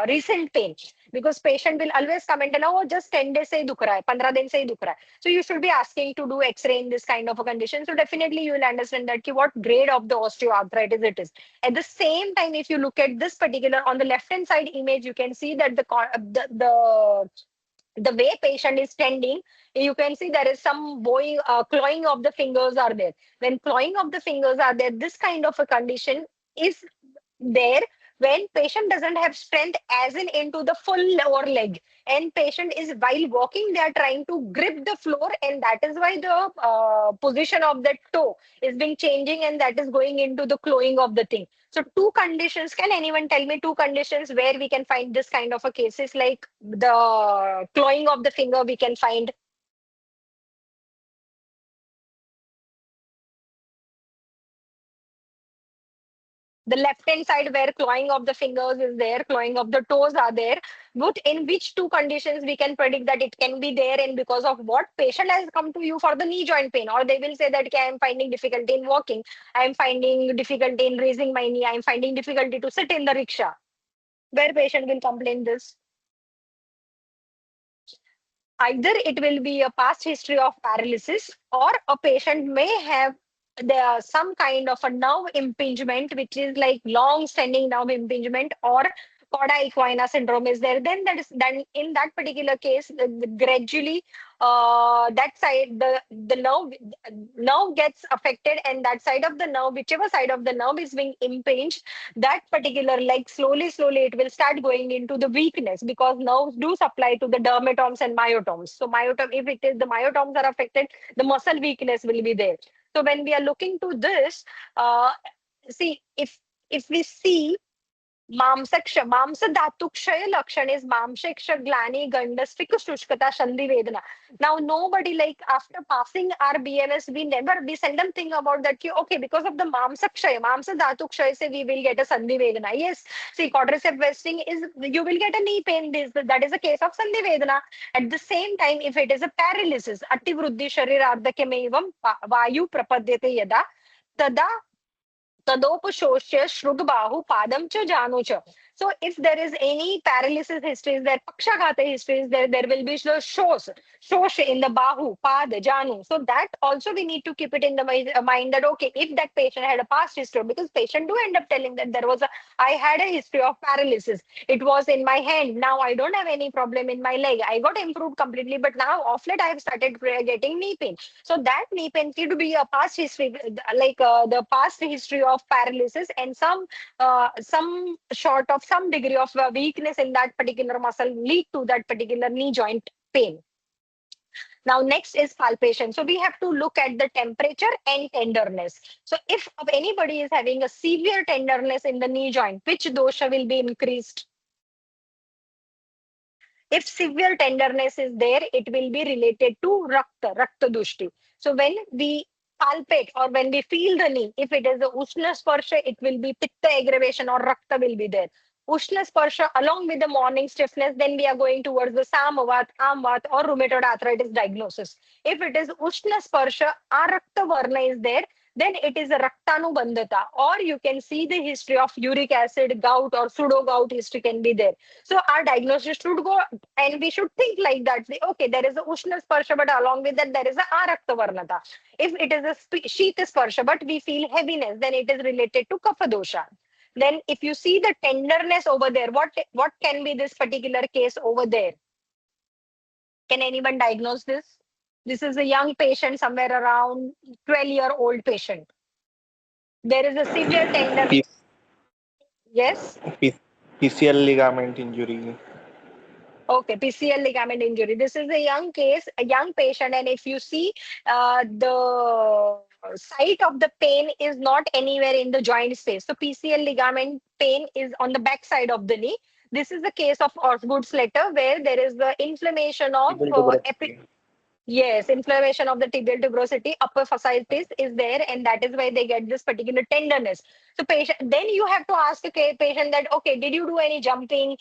recent pain, because patient will always comment and oh, just 10 days se hi dukh raha hai, 15 दिन से ही दुख रहा है. So you should be asking to do x-ray in this kind of a condition. So definitely you will understand that ki what grade of the osteoarthritis it is. At the same time, if you look at this particular on the left hand side image, you can see that the way patient is standing, you can see there is some bowing, clawing of the fingers are there. When clawing of the fingers are there, this kind of a condition is there when patient doesn't have strength as in into the full lower leg, and patient is while walking they are trying to grip the floor, and that is why the position of the toe is being changing, and that is going into the clawing of the thing. So two conditions, can anyone tell me two conditions where we can find this kind of a cases, like the clawing of the finger we can find? The left hand side where clawing of the fingers is there, clawing of the toes are there. But in which two conditions we can predict that it can be there, and because of what patient has come to you for the knee joint pain, or they will say that okay, I am finding difficulty in walking, I am finding difficulty in raising my knee, I am finding difficulty to sit in the rickshaw. Where patient will complain this? Either it will be a past history of paralysis, or a patient may have some kind of a nerve impingement, which is like long standing nerve impingement, or cauda equina syndrome is there. Then that is then in that particular case, gradually that side the nerve gets affected, and that side of the nerve, whichever side of the nerve is being impinged, that particular, like slowly it will start going into the weakness, because nerves do supply to the dermatomes and myotomes. So myotome, if it is the myotomes are affected, the muscle weakness will be there. So when we are looking to this, see, if we see मांस धातुक्षय लक्षण is mamshiksha glani gandastic shushkata shandhi vedana. Now nobody, like after passing our BMS, we seldom think about that ki, okay, because of the mamsakshay mamsa dhatukshay se we will get a sandhi vedana. Yes, see, quadriceps wasting is, you will get a knee pain, that is a case of sandhi vedana. At the same time, if it is a paralysis, ativruddhi sharirardhakya evam vayu prapadyate yada tada तदोपशोष्य श्रुगबाहु padam cha janu cha. So if there is any paralysis history is there, pakshaghata history is there, there will be the shosh in the bahu, pad, janu. So that also we need to keep it in the mind that okay, if that patient had a past history, because patient do end up telling that I had a history of paralysis. It was in my hand. Now I don't have any problem in my leg. I got improved completely, but now off late I have started getting knee pain. So that knee pain could be a past history, like the past history of paralysis, and some short of some degree of weakness in that particular muscle lead to that particular knee joint pain. Now, next is palpation. So we have to look at the temperature and tenderness. So if anybody is having a severe tenderness in the knee joint, which dosha will be increased? If severe tenderness is there, it will be related to rakta dushti. So when we palpate or when we feel the knee, if it is a ushna sparsha, it will be pitta aggravation or rakta will be there. Ushna sparsha along with the morning stiffness, then we are going towards the samavat, amvat or rheumatoid arthritis diagnosis. If it is ushna sparsha, arakta varna is there, then it is a raktanubandhata, or you can see the history of uric acid, gout or pseudo gout history can be there. So our diagnosis should go, and we should think like that. Say, okay, there is a Ushna Sparsha, but along with that, there is a Arakta Varnata. If it is a Shita Sparsha, but we feel heaviness, then it is related to Kapha dosha. Then if you see the tenderness over there, what can be this particular case over there? Can anyone diagnose this? This is a young patient, somewhere around 12-year-old patient. There is a severe tender. P- Yes. PCL ligament injury. Okay, PCL ligament injury. This is a young case, a young patient, and if you see, the site of the pain is not anywhere in the joint space. So PCL ligament pain is on the back side of the knee. This is the case of Osgood's letter where there is the inflammation of Able to grip. yes, inflammation of the tibial tuberosity, upper fasciitis is there, and that is why they get this particular tenderness. So, patient, then you have to ask a patient that, okay, did you do any jumping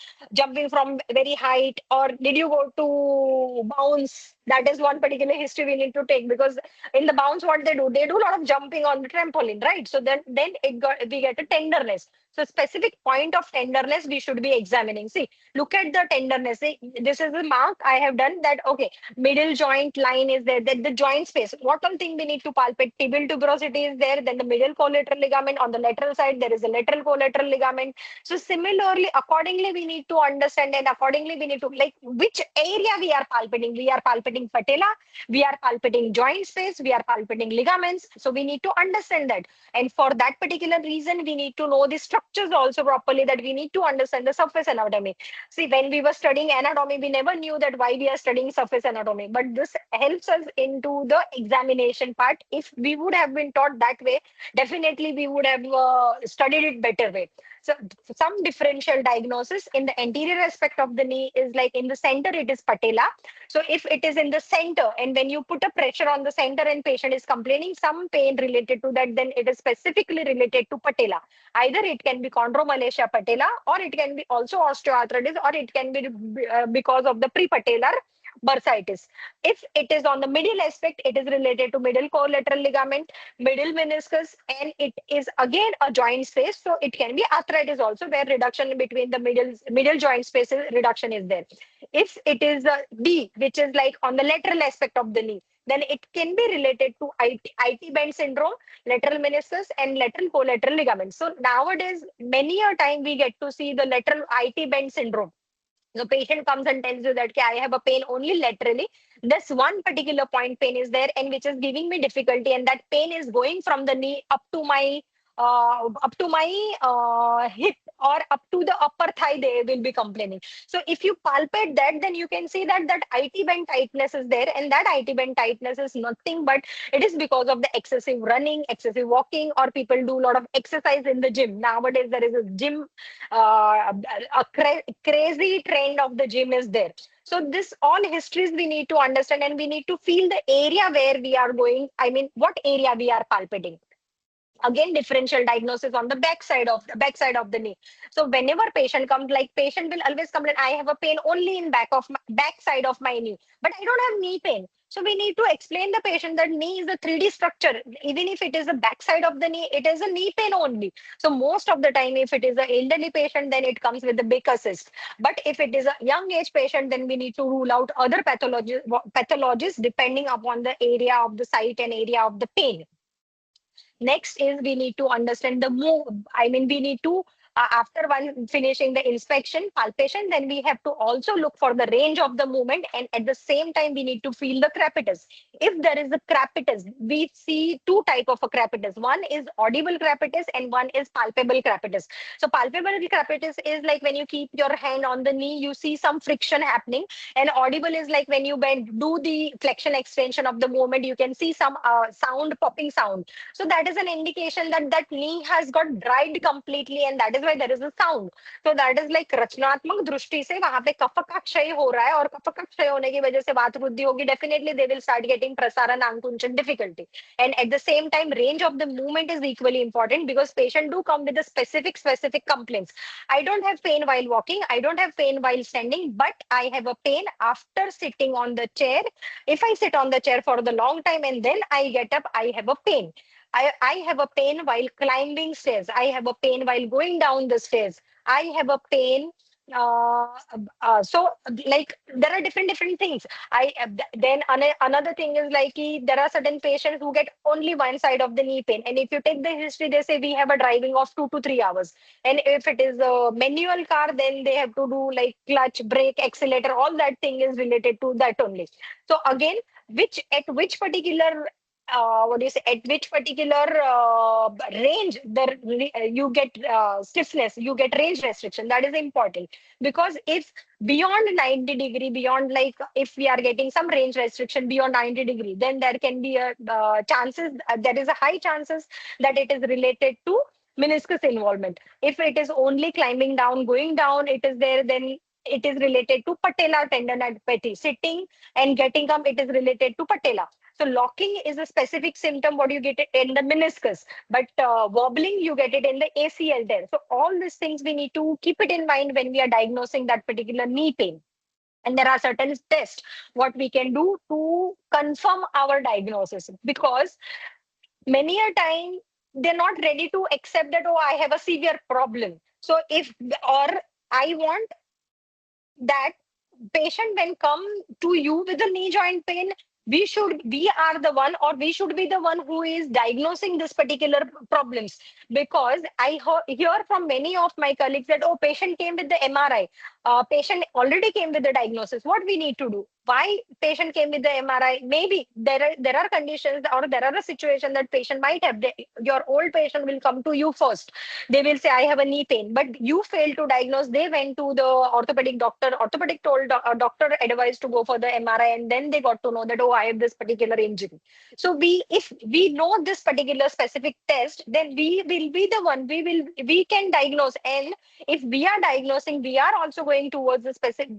from very height, or did you go to bounce? That is one particular history we need to take, because in the bounce, what they do a lot of jumping on the trampoline, right? So then we get a tenderness. So specific point of tenderness we should be examining. See, look at the tenderness. See, this is the mark I have done that. Okay, middle joint line is there, then the joint space. What all thing we need to palpate? Tibial tuberosity is there, then the middle collateral ligament. On the lateral side, there is a lateral collateral ligament. So similarly, accordingly, we need to understand, and accordingly, we need to, like, which area we are palpating. We are palpating patella, we are palpating joint space, we are palpating ligaments. So we need to understand that. And for that particular reason, we need to know the structures also properly, that we need to understand the surface anatomy. See, when we were studying anatomy, we never knew that why we are studying surface anatomy. But this helps us into the examination part. If we would have been taught that way, definitely we would have studied it better way. So some differential diagnosis in the anterior aspect of the knee is like in the center, it is patella. So if it is in the center, and when you put a pressure on the center and patient is complaining some pain related to that, then it is specifically related to patella. Either it can be chondromalacia patella, or it can be also osteoarthritis, or it can be because of the prepatellar bursitis. If it is on the middle aspect, it is related to middle collateral ligament, middle meniscus, and it is again a joint space. So it can be arthritis also, where reduction between the middle joint spaces reduction is there. If it is a D, which is like on the lateral aspect of the knee, then it can be related to IT band syndrome, lateral meniscus, and lateral collateral ligament. So nowadays, many a time we get to see the lateral IT band syndrome. The patient comes and tells you that, "Okay, I have a pain only laterally. This one particular point pain is there, and which is giving me difficulty, and that pain is going from the knee up to my hip or up to the upper thigh." They will be complaining. So if you palpate that, then you can see that that IT band tightness is there, and that IT band tightness is nothing but it is because of the excessive running, excessive walking, or people do a lot of exercise in the gym. Nowadays, there is a gym, crazy trend of the gym is there. So this all histories we need to understand, and we need to feel the area where we are going. I mean, what area we are palpating. Again, differential diagnosis on the backside of the knee. So whenever patient comes, like, patient will always complain, "I have a pain only in backside of my knee, but I don't have knee pain." So we need to explain the patient that knee is a 3D structure. Even if it is the backside of the knee, it is a knee pain only. So most of the time, if it is an elderly patient, then it comes with the big assist. But if it is a young age patient, then we need to rule out other pathologies depending upon the area of the site and area of the pain. Next is we need to understand the move. I mean, we need to After one finishing the inspection, palpation, then we have to also look for the range of the movement, and at the same time we need to feel the crepitus. If there is a crepitus, we see two type of a crepitus. One is audible crepitus and one is palpable crepitus. So palpable crepitus is like when you keep your hand on the knee, you see some friction happening, and audible is like when you bend, do the flexion extension of the movement, you can see some sound, popping sound. So that is an indication that that knee has got dried completely, and that is why there is a sound. So that is like रचनात्मक दृष्टि से वहां पे कफ का क्षय हो रहा है, और कफ का क्षय होने की वजह से वात वृद्धि होगी. Definitely they will start getting prasaran ankunchन difficulty. And at the same time, range of the movement is equally important, because patient do come with a specific complaints. I don't have pain while walking, I don't have pain while standing, but I have a pain after sitting on the chair. If I sit on the chair for the long time and then I get up, I have a pain. I have a pain while climbing stairs. I have a pain while going down the stairs. I have a pain. Uh, so like there are different things. Then another thing is like there are certain patients who get only one side of the knee pain, and if you take the history, they say we have a driving of 2 to 3 hours, and if it is a manual car, then they have to do like clutch, brake, accelerator. All that thing is related to that only. So again, which particular what do you say, at which particular range you get stiffness, you get range restriction. That is important, because if beyond 90 degree, beyond like if we are getting some range restriction beyond 90 degree, then there can be a chances, there is a high chances that it is related to meniscus involvement. If it is only climbing down, going down, it is there, then it is related to patella tendinopathy. Sitting and getting up, it is related to patella. So locking is a specific symptom, what you get it in the meniscus, but wobbling, you get it in the ACL tear. So all these things we need to keep it in mind when we are diagnosing that particular knee pain. And there are certain tests what we can do to confirm our diagnosis, because many a time they're not ready to accept that, oh, I have a severe problem. So if, or I want that patient when come to you with a knee joint pain, we are the one, or we should be the one who is diagnosing this particular problems. Because hear from many of my colleagues that, oh, patient came with the MRI, patient already came with the diagnosis, what we need to do? Why patient came with the MRI? Maybe there are conditions, or there are a situation that patient might have. Your old patient will come to you first. They will say, I have a knee pain, but you failed to diagnose. They went to the orthopedic doctor. Orthopedic told doctor advised to go for the MRI, and then they got to know that, oh, I have this particular injury. So if we know this particular specific test, then we will be the one. We can diagnose, and if we are diagnosing, we are also going towards the specific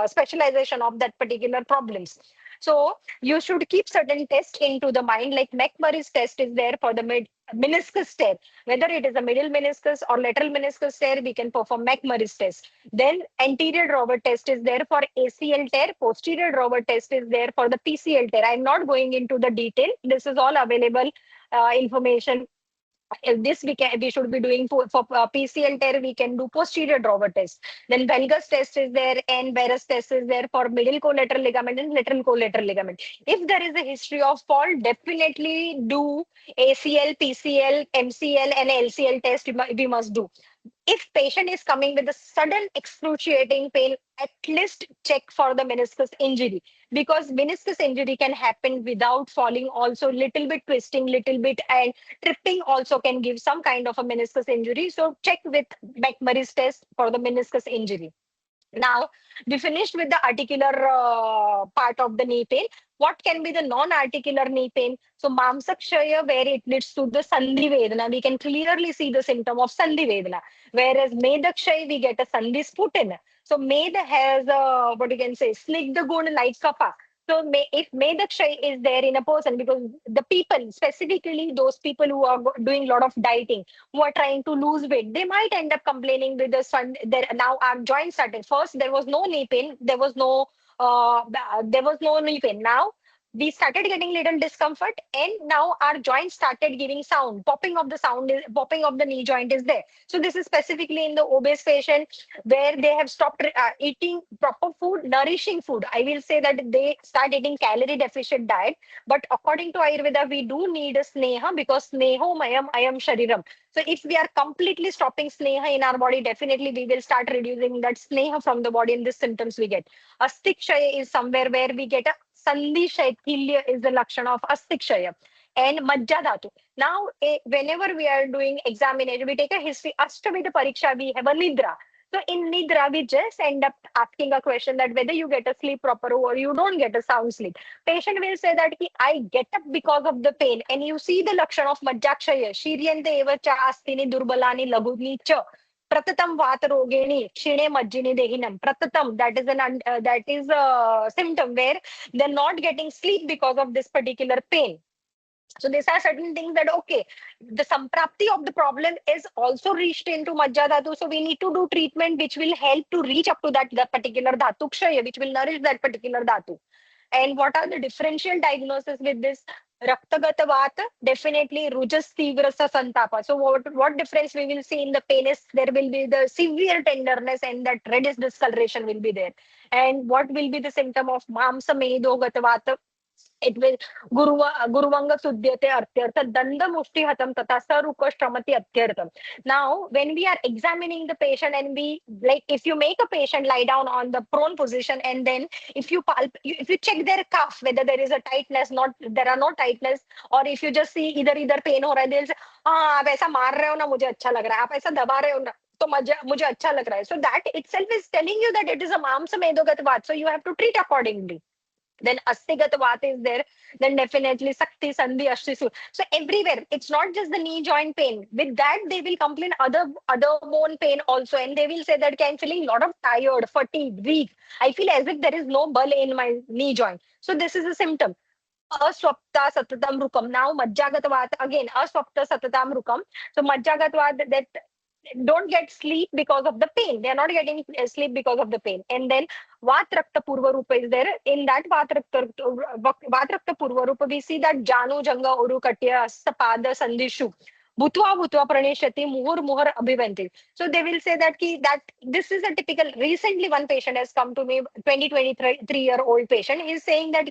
specialization of that particular problems. So you should keep certain tests into the mind, like McMurray's test is there for the meniscus tear. Whether it is a middle meniscus or lateral meniscus tear, we can perform McMurray's test. Then anterior drawer test is there for ACL tear. Posterior drawer test is there for the PCL tear. I'm not going into the detail. This is all available information. This we should be doing for PCL tear. We can do posterior drawer test. Then Velgus test is there, and Barrett's test is there for middle collateral ligament and lateral collateral ligament. If there is a history of fall, definitely do ACL, PCL, MCL, and LCL test. We must do. If patient is coming with a sudden excruciating pain, at least check for the meniscus injury, because meniscus injury can happen without falling also, little bit twisting, little bit, and tripping also can give some kind of a meniscus injury. So check with McMurray's test for the meniscus injury. Now, we finished with the articular part of the knee pain. What can be the non-articular knee pain? So, Mamsakshaya, where it leads to the Sandhi Vedana, we can clearly see the symptom of Sandhi Vedana. Whereas Medakshaya, we get a Sandhi Sputin. So, Med has what you can say, Snigdha Gun like Kapha. So if Medakshay is there in a person, because the people, specifically those people who are doing a lot of dieting, who are trying to lose weight, they might end up complaining with the sun. There now our joints started. First, there was no knee pain. There was no knee pain. Now we started getting little discomfort, and now our joint started giving sound. Popping of the knee joint is there. So this is specifically in the obese patient where they have stopped eating proper food, nourishing food. I will say that they start eating calorie deficient diet. But according to Ayurveda, we do need a sneha, because sneho mayam ayam shariram. So if we are completely stopping sneha in our body, definitely we will start reducing that sneha from the body, and these symptoms we get. Astikshaya is somewhere where we get a sandhi shaithilya is the lakshana of astikshaya. And majja dhatu. Now, whenever we are doing examination, we take a history. Ashtamita pariksha, we have a nidra. So in nidra, we just end up asking a question that whether you get a sleep proper or you don't get a sound sleep. Patient will say that I get up because of the pain. And you see the lakshana of majjakshaya. Shiryante eva cha astini durbalani laguni cha. Pratatam vatarogeni kshine majjini dehinam. Pratatam, that is a symptom where they're not getting sleep because of this particular pain. So these are certain things that, okay, the samprapti of the problem is also reached into Majja Dhatu. So we need to do treatment which will help to reach up to that particular Dhatu Kshaya, which will nourish that particular Dhatu. And what are the differential diagnoses with this? Raktagata Vata, definitely Rujas Tivrasa Santapa. So what difference we will see in the pain is there will be the severe tenderness and that reddish discoloration will be there. And what will be the symptom of Mamsa Medo Gata Vata? It will Guruvanga Sudyate Artyartha Danda Mushti Hatam Tata Saruka Shramati Atyartham. Now, when we are examining the patient, and we like, if you make a patient lie down on the prone position, and then if you check their cuff whether there is a tightness, not there are no tightness, or if you just see either pain हो रहा है, they'll say हाँ आप ऐसा मार रहे हो ना मुझे अच्छा लग रहा है, आप ऐसा दबा रहे हो ना तो मुझे अच्छा लग रहा है. So that itself is telling you that it is a mamsa medogat vat. So you have to treat accordingly. Then Astigat Vata is there, then definitely Sakti, Sandhi, Ashtisu. So everywhere, it's not just the knee joint pain. With that, they will complain other bone pain also, and they will say that I'm feeling a lot of tired, fatigued, weak. I feel as if there is no ball in my knee joint. So this is a symptom. Aswapta Satatam Rukam. Now Majjagat Vata again, Aswapta Satatam Rukam. So Majjagat Vata, that don't get sleep because of the pain. They are not getting sleep because of the pain. And then Vatrakta Purva Rupa is there. In that Vatrakta Purva Rupa, we see that Janu Janga Uru Katya Sapada Sandishu. Bhutva Bhutva Praneshati Muhur Muhur Abhivanti. So they will say that this is a typical. Recently, one patient has come to me, 23-year-old patient. He is saying that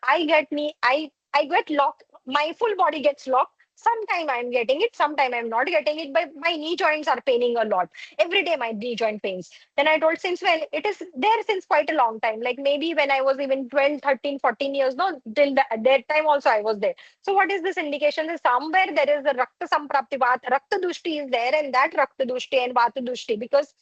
I get locked. My full body gets locked. Sometime I'm getting it, sometime I'm not getting it, but my knee joints are paining a lot. Every day my knee joint pains. Then I told, since when? It is there since quite a long time. Like maybe when I was even 12, 13, 14 years, no, till that time also I was there. So what is this indication? That somewhere there is a Rakta Samprapti Vata, Rakta Dushti is there, and that Rakta Dushti and Vata Dushti, because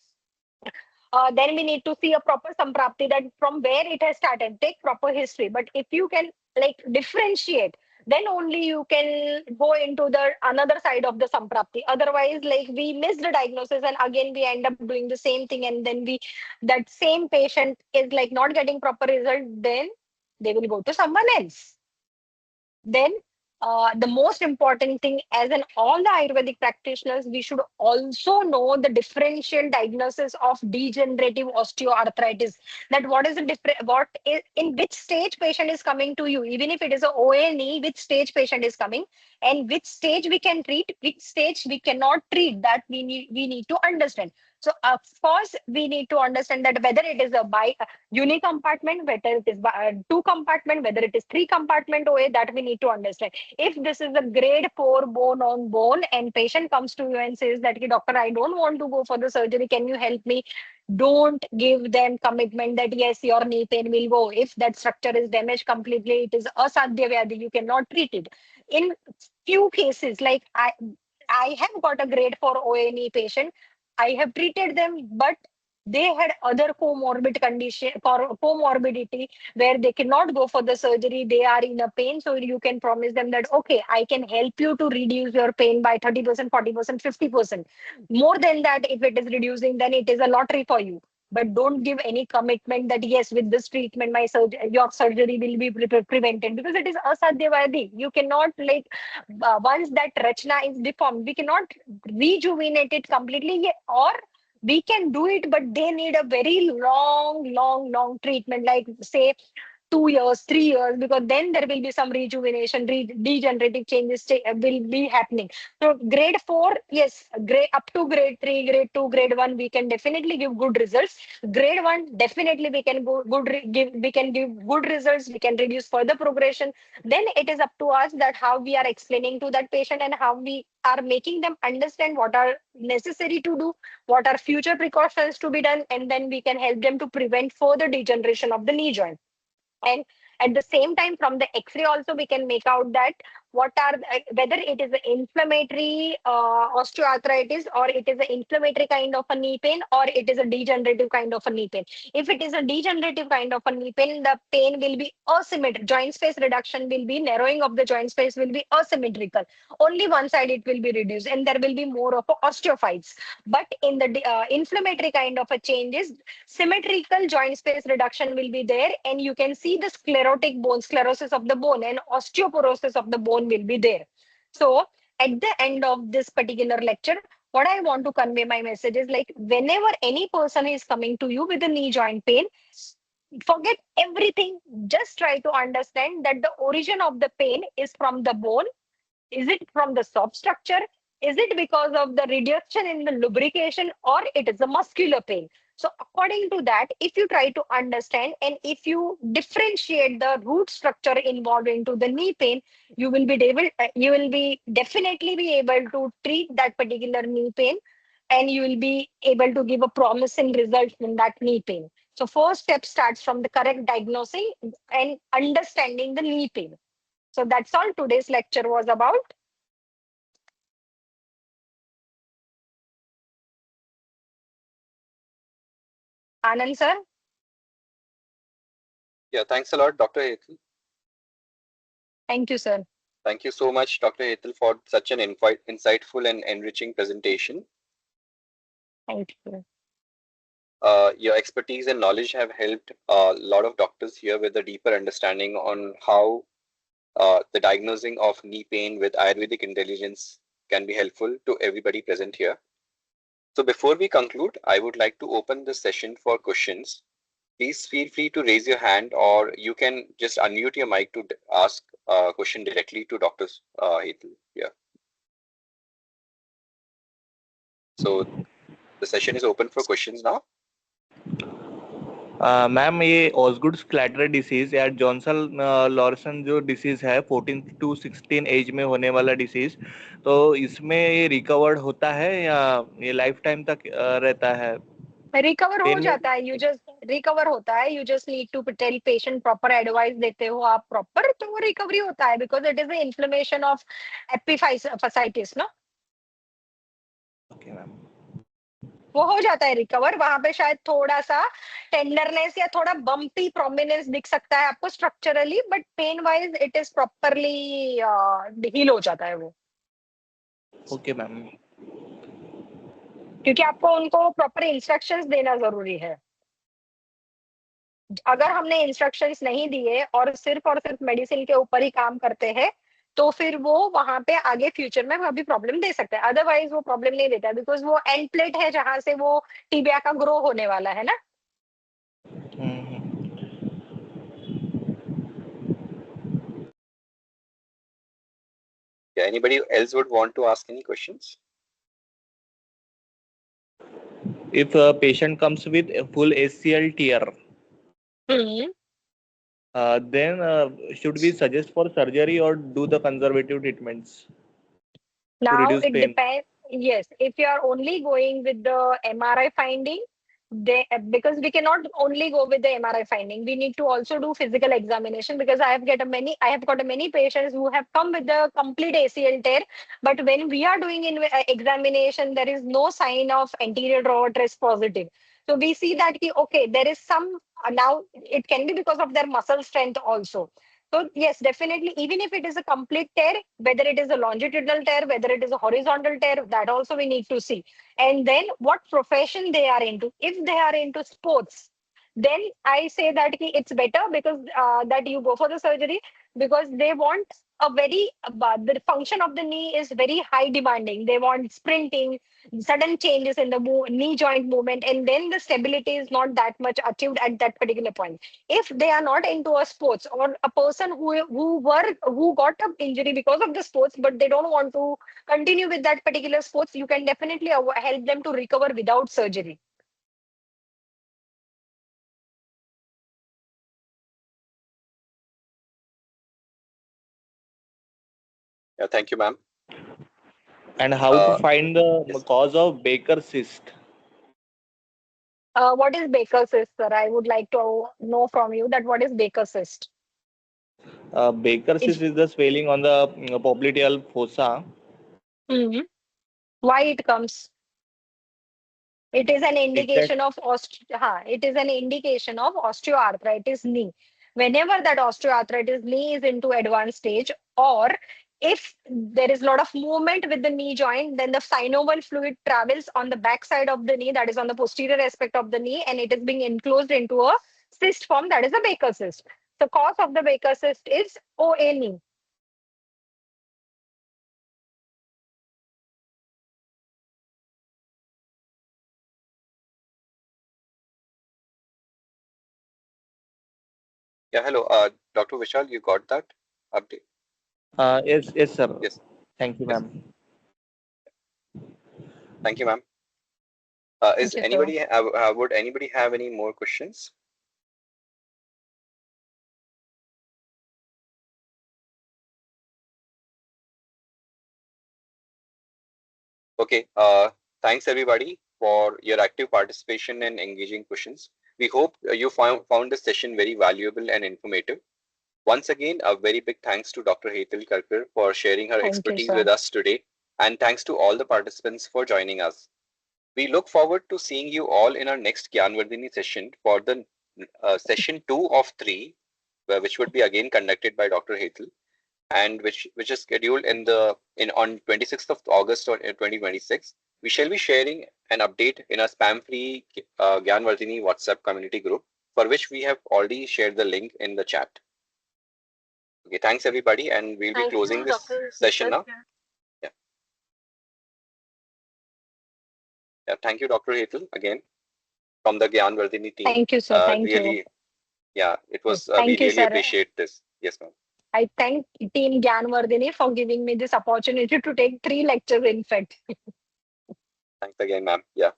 then we need to see a proper samprapti, that from where it has started, take proper history. But if you can like differentiate, then only you can go into the another side of the samprapti. Otherwise, like, we miss the diagnosis, and again we end up doing the same thing, and then we that same patient is like not getting proper result, then they will go to someone else. Then the most important thing, as in all the Ayurvedic practitioners, we should also know the differential diagnosis of degenerative osteoarthritis. That what is the in which stage patient is coming to you, even if it is a ONE, which stage patient is coming, and which stage we can treat, which stage we cannot treat. That we need to understand. So of course we need to understand that whether it is a uni compartment, whether it is two compartment, whether it is three compartment OA, that we need to understand. If this is a grade 4 bone on bone, and patient comes to you and says that, doctor, I don't want to go for the surgery, can you help me? Don't give them commitment that yes, your knee pain will go. If that structure is damaged completely, it is asadhya vyadhi, you cannot treat it. In few cases, like I have got a grade 4 ONE patient. I have treated them, but they had other comorbidity, where they cannot go for the surgery. They are in a pain. So you can promise them that, okay, I can help you to reduce your pain by 30%, 40%, 50%. More than that, if it is reducing, then it is a lottery for you. But don't give any commitment that yes, with this treatment, your surgery will be prevented, because it is asadhyavadi. You cannot, like, once that rachna is deformed, we cannot rejuvenate it completely. Or we can do it, but they need a very long treatment, like say 2 years, 3 years, because then there will be some rejuvenation, degenerative changes will be happening. So grade 4, yes, grade up to grade 3, grade 2, grade 1, we can definitely give good results. Grade 1, definitely we can give good results. We can reduce further progression. Then it is up to us that how we are explaining to that patient and how we are making them understand what are necessary to do, what are future precautions to be done, and then we can help them to prevent further degeneration of the knee joint. And at the same time, from the X-ray also, we can make out that whether it is an inflammatory osteoarthritis, or it is an inflammatory kind of a knee pain, or it is a degenerative kind of a knee pain. If it is a degenerative kind of a knee pain, the pain will be asymmetric. Joint space reduction will be, narrowing of the joint space will be asymmetrical. Only one side it will be reduced, and there will be more of osteophytes. But in the inflammatory kind of a changes, symmetrical joint space reduction will be there, and you can see the sclerotic bone, sclerosis of the bone, and osteoporosis of the bone will be there. So at the end of this particular lecture, what I want to convey my message is, like, whenever any person is coming to you with a knee joint pain, forget everything. Just try to understand that the origin of the pain is from the bone. Is it from the soft structure? Is it because of the reduction in the lubrication, or it is a muscular pain? So according to that, if you try to understand and if you differentiate the root structure involved into the knee pain, you will be definitely be able to treat that particular knee pain, and you will be able to give a promising result in that knee pain. So first step starts from the correct diagnosing and understanding the knee pain. So that's all today's lecture was about. Anand sir, Yeah, thanks a lot, Dr. Hetal. thank you, sir. Thank you so much, Dr. Hetal, for such an insightful and enriching presentation. Thank you. Your expertise and knowledge have helped a lot of doctors here with a deeper understanding on how the diagnosing of knee pain with Ayurvedic intelligence can be helpful to everybody present here. So before we conclude, I would like to open the session for questions. Please feel free to raise your hand, or you can just unmute your mic to ask a question directly to Dr. Hetal. Yeah. So the session is open for questions now. Ma'am ये ऑसगुड स्क्लैटर disease या Johnson Larsen जो disease है 14 to 16 as में होने वाला disease, तो इसमें ये रिकवर्ड होता है या ये लाइफ टाइम तक रहता है? रिकवर हो पेन में जाता है, रिकवर होता है. You just need to tell patient, proper advice देते हो आप प्रॉपर, तो वो रिकवरी होता है, because it is the inflammation of epiphysitis ना. Okay ma'am. वो हो जाता है रिकवर. वहां पे शायद थोड़ा सा टेंडरनेस या थोड़ा बम्पी प्रोमिनेंस दिख सकता है आपको structurally, but pain wise it is properly heal हो जाता है वो. Okay ma'am. क्योंकि आपको उनको प्रॉपर इंस्ट्रक्शंस देना जरूरी है. अगर हमने इंस्ट्रक्शंस नहीं दिए और सिर्फ मेडिसिन के ऊपर ही काम करते हैं, तो फिर वो वहां पे आगे फ्यूचर में अभी प्रॉब्लम दे सकता है. अदरवाइज वो प्रॉब्लम नहीं देता, बिकॉज वो एंड प्लेट है जहां से वो टीबिया का ग्रो होने वाला है ना. Yeah, anybody else would want to ask any questions? If a patient comes with a full ACL tear, then should we suggest for surgery or do the conservative treatments to Now reduce it pain? depends. Yes, if you are only going with the MRI finding, because we cannot only go with the MRI finding, we need to also do physical examination, because I have got a many patients who have come with the complete ACL tear, but when we are doing examination, there is no sign of anterior drawer stress positive. So we see that okay, there is some now it can be because of their muscle strength also. So yes, definitely, even if it is a complete tear, whether it is a longitudinal tear, whether it is a horizontal tear, that also we need to see. And then what profession they are into. If they are into sports, then I say that it's better because that you go for the surgery, because they want the function of the knee is very high demanding. They want sprinting, sudden changes in the knee joint movement, and then the stability is not that much achieved at that particular point. If they are not into a sports, or a person who got an injury because of the sports, but they don't want to continue with that particular sports, you can definitely help them to recover without surgery. Yeah, thank you, ma'am. And how to Uh, find the yes. cause of Baker cyst? What is Baker cyst, sir? I would like to know from you that what is Baker cyst. Baker cyst It's is the swelling on the popliteal fossa. Mhm. Why it comes? It is an Is that indication of it is an indication of osteoarthritis knee. Whenever that osteoarthritis knee is into advanced stage, or if there is a lot of movement with the knee joint, then the synovial fluid travels on the back side of the knee, that is on the posterior aspect of the knee, and it is being enclosed into a cyst form, that is a Baker cyst. The cause of the Baker cyst is OA knee. Yeah, hello, Dr. Vishal, you got that update? yes, yes, sir. Yes, Thank you, yes. ma'am. Thank you, ma'am. Is Thank you, sir. anybody would anybody have any more questions? Okay. Thanks everybody for your active participation and engaging questions. We hope you found this session very valuable and informative. Once again, a very big thanks to Dr. Hetal Karkar for sharing her Thank you, expertise sir. with us today, and thanks to all the participants for joining us. We look forward to seeing you all in our next Gyaan Vardhini session for the session 2 of 3, which would be again conducted by Dr. Hetal, and which is scheduled in on 26th of August or 2026. We shall be sharing an update in a spam-free Gyaan Vardhini WhatsApp community group, for which we have already shared the link in the chat. Okay, thanks everybody, and we'll be Thank closing you, this Dr. session now. Yeah, yeah. Thank you, Dr. Hetal, again from the Gyaan Vardhini team. Thank you, sir. Thank you. Really, yeah, it Yes. was. We Thank you, really sir. appreciate this. Yes, ma'am. I thank Team Gyaan Vardhini for giving me this opportunity to take 3 lectures, in fact. Thanks again, ma'am. Yeah,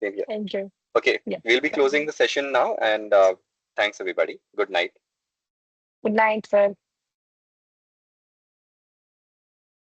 same here. Thank you. Okay, Yeah. we'll be closing the session now, and thanks everybody. Good night. Good night, sir.